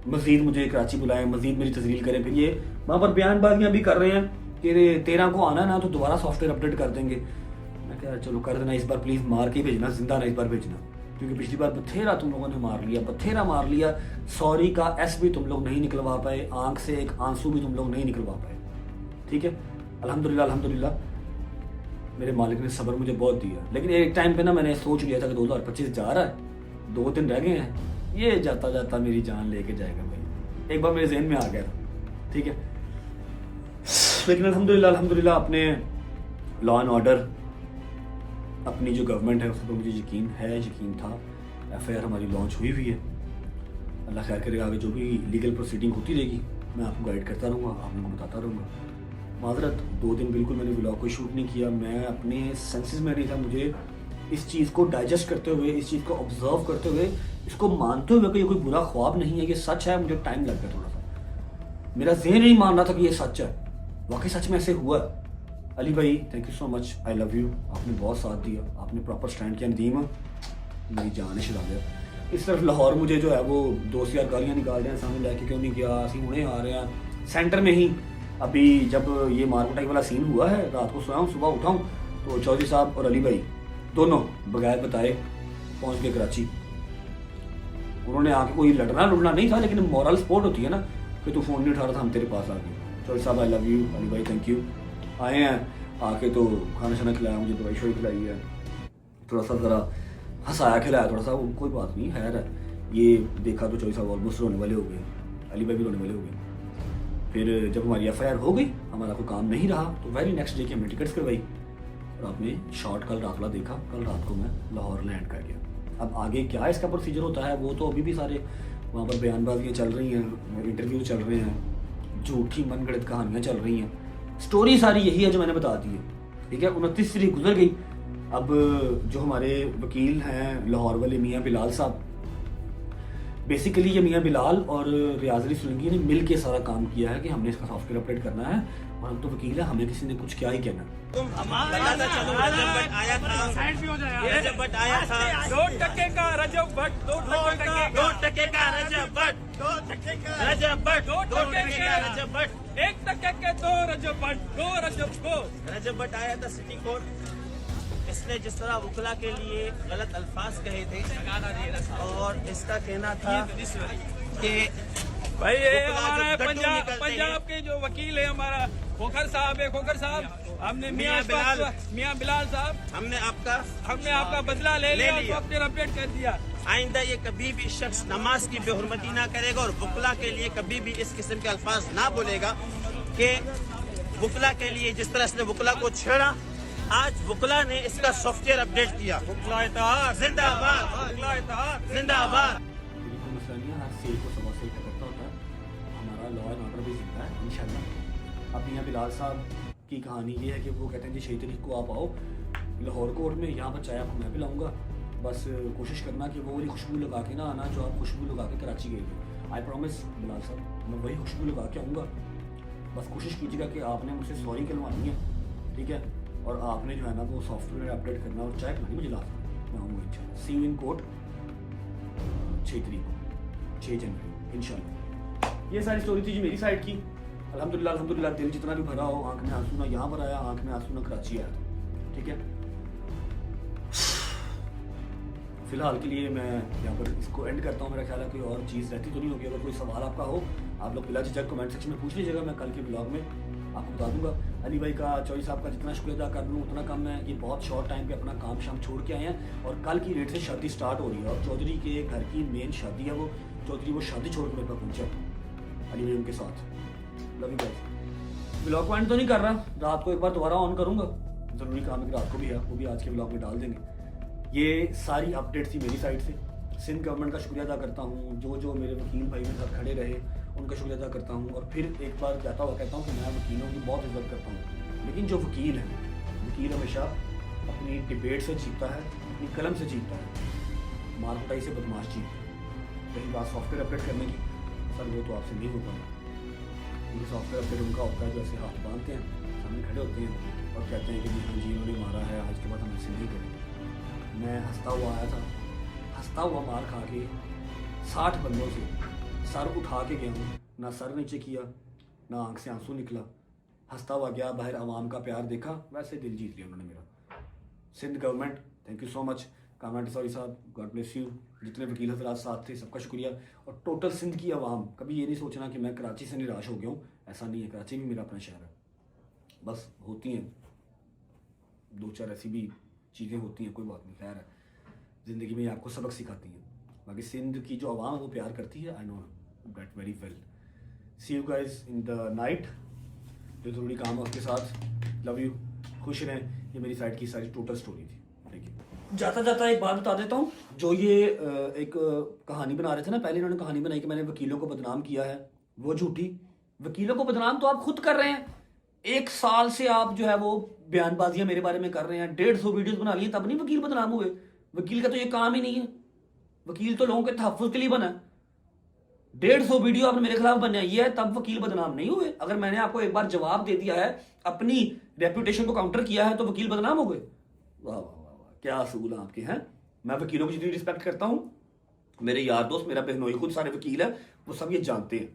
मजीद मुझे कराची बुलाएं, मजीद मेरी तजलील करें। फिर ये वहाँ पर बयानबाजियाँ भी कर रहे हैं कि 13 को आना ना तो दोबारा सॉफ्टवेयर अपडेट कर देंगे। मैं कह चलो कर देना, इस बार प्लीज़ मार के भेजना, जिंदा ना इस बार भेजना, क्योंकि पिछली बार बथेरा तुम लोगों ने मार लिया, बथेरा मार लिया। सॉरी का एस भी तुम लोग नहीं निकलवा पाए, आंख से एक आंसू भी तुम लोग नहीं निकलवा पाए। ठीक है, अल्हम्दुलिल्लाह अल्हम्दुलिल्लाह मेरे मालिक ने सब्र मुझे बहुत दिया। लेकिन एक टाइम पे ना मैंने सोच लिया था कि 2025 जा रहा है, 2 दिन रह गए हैं, ये जाता जाता मेरी जान लेके जाएगा भाई, एक बार मेरे जहन में आ गया था। ठीक है, लेकिन अल्हम्दुलिल्लाह अल्हम्दुलिल्लाह अपने लॉ एंड ऑर्डर, अपनी जो गवर्नमेंट है उस पर मुझे यकीन है, यकीन था। एफआईआर हमारी लॉन्च हुई हुई है, अल्लाह खैर करेगा। आगे जो भी लीगल प्रोसीडिंग होती रहेगी मैं आपको गाइड करता रहूँगा, आप लोगों को बताता रहूँगा। माजरत 2 दिन बिल्कुल मैंने व्लॉग कोई शूट नहीं किया, मैं अपने सेंसेस में नहीं था। मुझे इस चीज़ को डाइजेस्ट करते हुए, इस चीज़ को ऑब्जर्व करते हुए, इसको मानते हुए कि ये कोई बुरा ख्वाब नहीं है, ये सच है, मुझे टाइम लग गया थोड़ा सा। मेरा जहन नहीं मान रहा था कि ये सच है, वाकई सच में ऐसे हुआ। अली भाई thank you so much, I love you, आपने बहुत साथ दिया, आपने प्रॉपर स्टैंड किया। नदीम मेरी जान है शिराजा। इस तरफ लाहौर मुझे जो है वो दोस्त यार गालियाँ निकाल रहे हैं, सामने लेके क्यों नहीं गया, असी हुणे आ रहे हैं। सेंटर में ही अभी जब ये मारकुटाई वाला सीन हुआ है, रात को सोया हूँ, सुबह उठाऊँ तो चौधरी साहब और अली भाई दोनों बगैर बताए पहुंच गए कराची। उन्होंने आके कोई लड़ना लुड़ना नहीं था, लेकिन मॉरल सपोर्ट होती है ना कि तू फ़ोन नहीं उठा रहा था, हम तेरे पास आ गए। चौधरी साहब आई लव यू, अली भाई थैंक यू। आए हैं, आके तो खाना शाना खिलाया, मुझे दवाई शवाई खिलाई है, थोड़ा सा ज़रा हंसाया खिलाया थोड़ा सा, वो कोई बात नहीं खैर है। ये देखा तो चौधरी साहब ऑलमोस्ट रोने वाले हो गए, अली भाई भी रोने वाले हो गए। फिर जब हमारी FIR हो गई, हमारा कोई काम नहीं रहा, तो वेरी नेक्स्ट डे की हमने टिकट्स करवाई और आपने शॉर्ट कल रात वाला देखा। कल रात को मैं लाहौर लैंड कर गया। अब आगे क्या इसका प्रोसीजर होता है वो तो अभी भी सारे वहाँ पर बयानबाजियाँ चल रही हैं, इंटरव्यू चल रहे हैं, झूठी मनगढ़ंत कहानियाँ चल रही हैं। स्टोरी सारी यही है जो मैंने बता दी है, ठीक है। 29 तारीख गुजर गई। अब जो हमारे वकील हैं लाहौर वाले मियाँ बिलाल साहब, बेसिकली ये मियाँ बिलाल और रियाज अली सोलंकी ने मिल के सारा काम किया है कि हमने इसका सॉफ्टवेयर अपडेट करना है, और हम तो वकील है, हमें किसी ने कुछ क्या ही कहना है। रजब भट्ट आया था, रजब भट्ट आया था, 2% का रजब भट्ट, 2% का रजब भट्ट, रजब भट्ट, 2% का रजब भट्ट, 1% के 2 रजब भट्ट, 2 रजब को रजब भट्ट आया था सिटी कोर्ट। इसने जिस तरह वकला के लिए गलत अल्फाज कहे थे और इसका कहना था कि भाई ये वकला हमारा है जब गड्ढू पंजाब, निकलते हैं- पंजाब के जो वकील है हमारा खोखर साहब है, खोखर साहब, हमने मियाँ बिलाल साहब, हमने आपका बदला ले लिया, सॉफ्टवेयर अपडेट कर दिया। आइंदा ये कभी भी शख्स नमाज की बेहुरमती ना करेगा और वकला के लिए कभी भी इस किस्म के अल्फाज ना बोलेगा कि वकला के लिए जिस तरह इसने वकला को छेड़ा, आज वकला ने इसका सॉफ्टवेयर अपडेट किया। जिंदाबाद, जिंदाबाद। कोई मसला नहीं है, हर सेल को सवा सेल करता होता है, हमारा लॉ एंड ऑर्डर भी जिंदा है इंशाल्लाह। अब मियाँ बिलाल साहब की कहानी ये है कि वो कहते हैं जी 6 तारीख को आप आओ लाहौर कोर्ट में, यहाँ पर चाय आपको मैं पिलाऊंगा, बस कोशिश करना कि वो वाली खुशबू लगा के ना आना जो आप खुशबू लगा के कराची गए थे। आई प्रॉमिस बिलाल साहब, मैं वही खुशबू लगा के आऊँगा, बस कोशिश कीजिएगा कि आपने मुझसे सॉरी करवानी है, ठीक है, और आपने जो है ना वो सॉफ्टवेयर अपडेट करना और चाय पिलानी मुझे लास्ट मैं आऊँगा इंशाल्लाह। सी यू इन कोर्ट 6 तारीख को, 6 जनवरी इंशाल्लाह। ये सारी स्टोरी थी जी मेरी साइड की। अल्हम्दुलिल्लाह अल्हम्दुलिल्लाह, दिल जितना भी भरा हो, आंख में आंसू ना यहाँ पर आया, आंख में आंसू ना कराची आया, ठीक है। फिलहाल के लिए मैं यहाँ पर इसको एंड करता हूँ। मेरा ख्याल है कोई और चीज़ रहती तो नहीं होगी। अगर कोई सवाल आपका हो आप लोग बिला झिझक कमेंट सेक्शन में पूछ लीजिएगा, मैं कल के ब्लॉग में आपको बता दूंगा। अली भाई का, चौधरी साहब का जितना शुक्रिया अदा कर लूँ उतना कम है। ये बहुत शॉर्ट टाइम पे अपना काम शाम छोड़ के आए हैं और कल की डेट से शादी स्टार्ट हो रही है और चौधरी के घर की मेन शादी है, वो चौधरी वो शादी छोड़ के मेरे पास पहुँचा अली भाई उनके साथ। Love you guys. ब्लॉग को एंड तो नहीं कर रहा, रात को एक बार दोबारा ऑन करूँगा, ज़रूरी काम है कि रात को भी है, वो भी आज के ब्लॉग में डाल देंगे। ये सारी अपडेट थी मेरी साइड से। सिंध गवर्नमेंट का शुक्रिया अदा करता हूँ, जो मेरे वकील भाई मेरे साथ खड़े रहे उनका शुक्रिया अदा करता हूँ। और फिर एक बार कहता हुआ कहता हूँ कि मैं वकीलों की बहुत इज्जत करता हूँ, लेकिन जो वकील हैं, वकील हमेशा अपनी डिबेट से जीतता है, अपनी कलम से जीतता है, मार कुटाई से बदमाश जीतता है। रही बात सॉफ्टवेयर अपडेट करने की, सर वो तो आपसे नहीं हो पाएगा, क्योंकि सॉफ्टवेयर अपडेट उनका होता है जो ऐसे हाथ बांधते हैं, सामने खड़े होते हैं और कहते हैं कि हाँ जी इन्होंने मारा है, आज के बाद हम ऐसे नहीं करेंगे। मैं हंसता हुआ आया था, हंसता हुआ मार खा के 60 बंदों से सर उठा के गया हूँ, ना सर नीचे किया ना आंख से आंसू निकला, हंसता हुआ गया, बाहर आवाम का प्यार देखा, वैसे दिल जीत लिया उन्होंने मेरा। Sindh government thank you so much, Kamran Tessori sahab god bless you, जितने वकील हजरात साथ थे सबका शुक्रिया। और टोटल सिंध की आवाम, कभी ये नहीं सोचना कि मैं कराची से निराश हो गया हूँ, ऐसा नहीं है, कराची भी मेरा अपना शहर है। बस होती हैं 2-4 ऐसी भी चीज़ें होती हैं, कोई बात नहीं, खैर है, ज़िंदगी में आपको सबक सिखाती हैं। बाकी सिंध की जो आवाम है वो प्यार करती है, I know that very well. See you guys in the night, जो ज़रूरी काम है उसके साथ। लव यू, खुश रहें। ये मेरी साइड की सारी टोटल स्टोरी थी। Thank you. जाता जाता एक बात बता देता हूँ, जो ये एक कहानी बना रहे थे ना, पहले इन्होंने कहानी बनाई कि मैंने वकीलों को बदनाम किया है, वो झूठी। वकीलों को बदनाम तो आप खुद कर रहे हैं। 1 साल से आप जो है वो बयानबाजियां मेरे बारे में कर रहे हैं, 150 वीडियोस बना लिए, तब नहीं वकील बदनाम हुए। वकील का तो ये काम ही नहीं है, वकील तो लोगों के तहफ़्फ़ुज़ के लिए बना है। 150 वीडियो आपने मेरे खिलाफ बनाई है, तब वकील बदनाम नहीं हुए। अगर मैंने आपको एक बार जवाब दे दिया है, अपनी रेपुटेशन को काउंटर किया है, तो वकील बदनाम हो गए। वाह वाह वाह वाह, क्या असूल हैं आपके हैं। मैं वकीलों की जितनी रिस्पेक्ट करता हूँ, मेरे यार दोस्त, मेरा बहनोई खुद सारे वकील हैं, वो सब ये जानते हैं।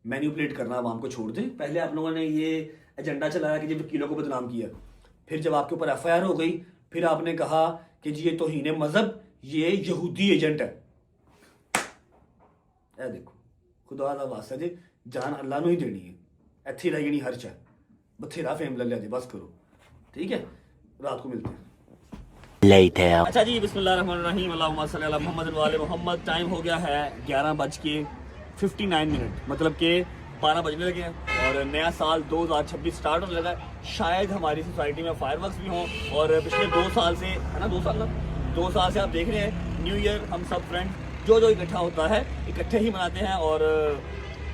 मैनिपुलेट करना आवाम को छोड़ दें। पहले आप लोगों ने ये एजेंडा चलाया कि जी वकीलों को बदनाम किया, फिर जब आपके ऊपर FIR हो गई, फिर आपने कहा कि जी ये तौहीन मजहब, ये यहूदी एजेंट है। ਇਹ ਦੇਖੋ ਖੁਦਾ ਦਾ ਵਾਸਤਾ ਜੀ ਜਾਨ ਅੱਲਾ ਨੂੰ ਹੀ ਦੇਣੀ ਹੈ, ਇੱਥੇ ਰਹਿ ਜਾਣੀ ਹਰਚ ਹੈ, ਬਥੇਰਾ ਫੇਮ ਲੈ ਲਿਆ ਜੀ, ਬਸ ਕਰੋ ठीक है, रात को मिलते हैं। अच्छा जी, बिस्मिल्लाहिर्रहमानिर्रहीम, अल्लाहुम्मा सल्ली अला मुहम्मद व आले मुहम्मद। टाइम हो गया है 11:59, मतलब कि 12 बजने लगे हैं और नया साल 2026 स्टार्ट होने लगा है। शायद हमारी सोसाइटी में फायरवर्क्स भी हों और पिछले 2 साल से, है ना, 2 साल से आप देख रहे हैं न्यू ईयर हम सब फ्रेंड जो इकट्ठा होता है इकट्ठे ही मनाते हैं और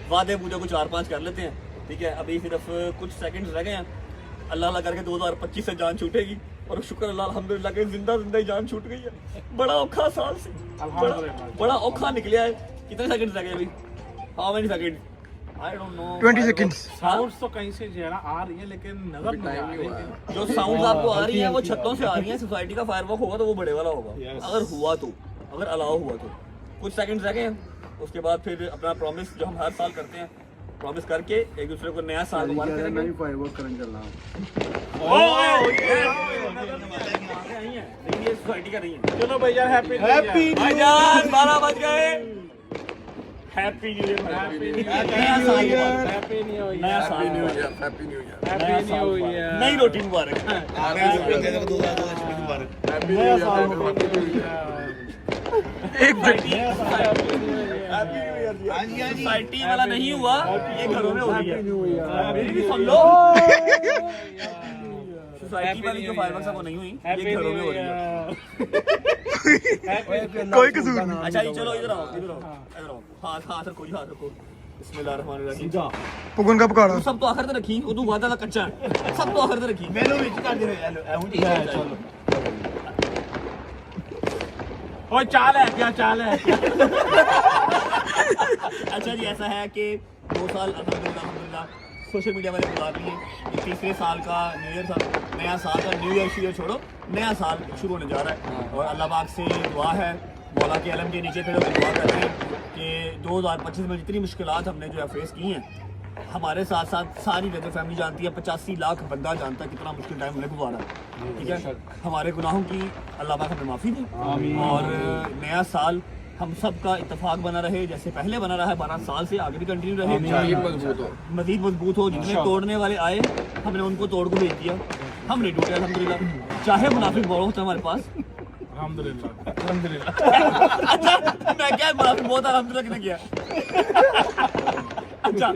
वादे बूदे को 4-5 कर लेते हैं, ठीक है। अभी सिर्फ कुछ सेकंड्स रह गए हैं, अल्लाह करके 2025 से जान छूटेगी और शुक्र अल्लाह अल्हम्दुलिल्लाह के जिंदा ही जान छूट गई है। बड़ा औखा साल से बड़ा औखा निकला है। कितने सेकंड्स रह गए अभी? How many second? I don't know, 20 seconds. Sounds तो कहीं से जो है ना आ रही है लेकिन नजर नहीं आ रही है। जो साउंड्स आपको आ रही है वो छतों से आ रही है। सोसाइटी का फायरवर्क होगा तो वो बड़े वाला होगा, अगर हुआ तो, अगर अलाउ हुआ तो। कुछ सेकंड्स रह गए हैं, उसके बाद फिर अपना प्रॉमिस जो हम हर साल करते हैं, प्रॉमिस करके एक दूसरे को नया साल मुबारक करेंगे। मैं भी फायरवर्क करने चल रहा हूं। ये सोसाइटी का नहीं है। चलो भैया, हैप्पी भाईजान 12 बज गए। हैप्पी न्यू ईयर, नया साल मुबारक, हैप्पी न्यू ईयर, नया साल मुबारक, हैप्पी न्यू ईयर, नई रोटी मुबारक, नया साल मुबारक। एक सोसाइटी वाला नहीं हुआ, ये घरों में हो रही है। मेरी भी सुन लो, सोसाइटी वाली जो फायरवर्क्स है वो नहीं हुई, ये घरों में हो रही है। कोई कसूर नहीं। अच्छा जी, चलो इधर आओ। हाथ रखो जी, हाथ रखो। बिस्मिल्लाहिर्रहमानिर्रहीम। पुगन का पकड़ा सब तो आखिर तक रखी, उदू वादा दा कच्चा है, सब तो आखिर तक रखी। मैनू विच कर दे चलो। ओए चाल है क्या, चाल है? अच्छा जी, ऐसा है कि 2 साल अल्हम्दुलिल्लाह सोशल मीडिया वाले गुजार लिए। ये तीसरे साल का न्यू ईयर था, नया साल का न्यू ईयर छोड़ो, नया साल शुरू होने जा रहा है और अल्लाह पाक से दुआ है, मौला के अलम के नीचे फिर दुआ कर रहे हैं कि 2025 में जितनी मुश्किलात हमने जो है फेस की हैं, हमारे साथ साथ सारी गदर फैमिली जानती है, 85 लाख बंदा जानता है कितना मुश्किल टाइम हमने गुजारा, ठीक है। हमारे गुनाहों की अल्लाह पाक हमें माफ़ी दे और नया साल हम सब का इत्तेफाक बना रहे, जैसे पहले बना रहा है 12 साल से, आगे भी कंटिन्यू रहे, मजीद मजबूत हो। जितने तोड़ने वाले आए हमने उनको तोड़ को भेज दिया, हम नहीं टूटे अल्हम्दुलिल्लाह, चाहे मुनाफिक बहुत होता हमारे पास। अल्हम्दुलिल्लाह। अच्छा, मैं क्या मुनाफिक बहुत अल्हम्दुलिल्लाह किसने किया? अच्छा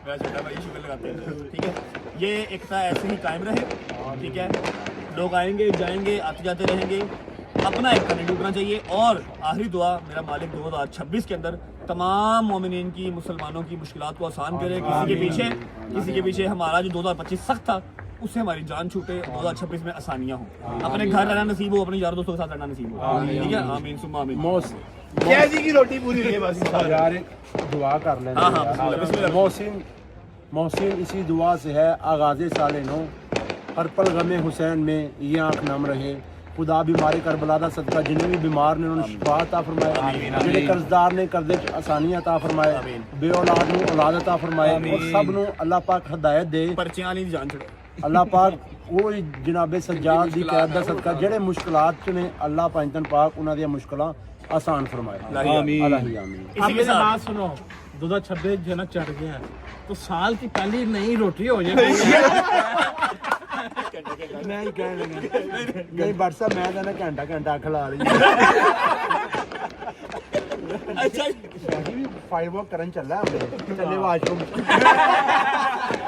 मेरा छोटा भाई शुक्र लगाते हैं, ठीक है। ये एकता ऐसे ही कायम रहे, ठीक है। लोग आएंगे जाएंगे, आते जाते रहेंगे, अपना एकता नहीं टूटना चाहिए। और आखिरी दुआ, मेरा मालिक 2026 के अंदर तमाम मोमिनीन की, मुसलमानों की मुश्किलात को आसान करे। किसी के पीछे हमारा जो 2025 सख्त था उससे हमारी जान छूटे, 2026 में आसानियाँ हो, अपने घर रहना नसीब हो, अपने यार दोस्तों के साथ रहना नसीब हो, ठीक है। आमीन सुम्मा आमीन। क्या जी की रोटी पूरी हुई है बस यार एक दुआ कर लेना। हाँ, बिस्मिल्लाह। मोहसिन इसी दुआ से है, आगाज़े साले नो हर पल गमे हुसैन में ये आँख नम रहे। खुदा बीमारी करबला दा सदका, जिन्हें भी बीमार ने उन्होंने शिफा अता फरमाए, जिन्हें कर्जदार ने कर्जे आसानी अता फरमाए, बे औलाद नूं औलाद अता फरमाए और सब नूं अल्लाह पाक हदायत दे। पर्चियां वाली जान छड़े अल्लाह पाक वो जनाबे सज्जाद दी कैद दा सदका जेड़े मुश्किलात च ने, अल्लाह पंजतन पाक उन्हां दी मुश्किलां आसान फरमाए। आमीन आमीन। अब मेरी बात सुनो, 2026 जो ना चढ़ गया है तो साल की पहली नई रोटी हो जाएगी। नहीं कहने नहीं बट साहब, मैं तो घंटा खिला रही। अच्छा फायरवर्क करन चल रहा है, चले वाशरूम।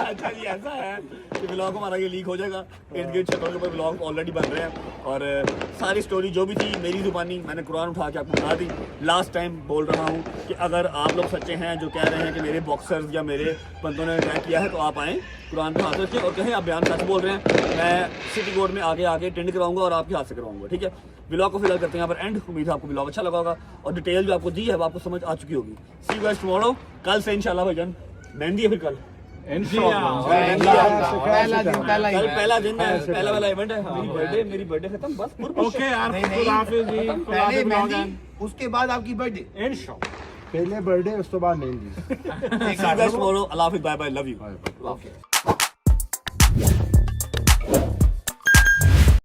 अच्छा जी, ऐसा है कि ब्लॉग हमारा ये लीक हो जाएगा, इर्द गिर्द छतों के ऊपर ब्लॉग ऑलरेडी बन रहे हैं और सारी स्टोरी जो भी थी मेरी जुबानी, मैंने कुरान उठा के आपको बता दी। लास्ट टाइम बोल रहा हूँ कि अगर आप लोग सच्चे हैं जो कह रहे हैं कि मेरे बॉक्सर्स या मेरे बंदों ने अटैक किया है, तो आप आएँ, कुरान पे हाथ रखें और कहें आप बयान सच बोल रहे हैं। मैं सिटी कोर्ट में आगे टेंड कराऊंगा और आपके हाथ से करवाऊंगा, ठीक है। ब्लॉग को फिलहाल करते हैं यहाँ पर एंड। उम्मीद है आपको ब्लॉग अच्छा लगा होगा और डिटेल जो आपको दी है वो आपको समझ आ चुकी होगी। सी यू गाइस टुमारो। कल से इंशाल्लाह भाईजान मेहंदी है, फिर कल पहला दिन है, पहला इवेंट है। मेरी बर्थडे खत्म बस। ओके यार, उसके बाद आपकी बर्थडे इंशाल्लाह। पहले बर्थडे उस तो बाद मेहंदी। सी यू गाइस टुमारो। अल्लाह हाफिज़, बाय बाय, लव यू।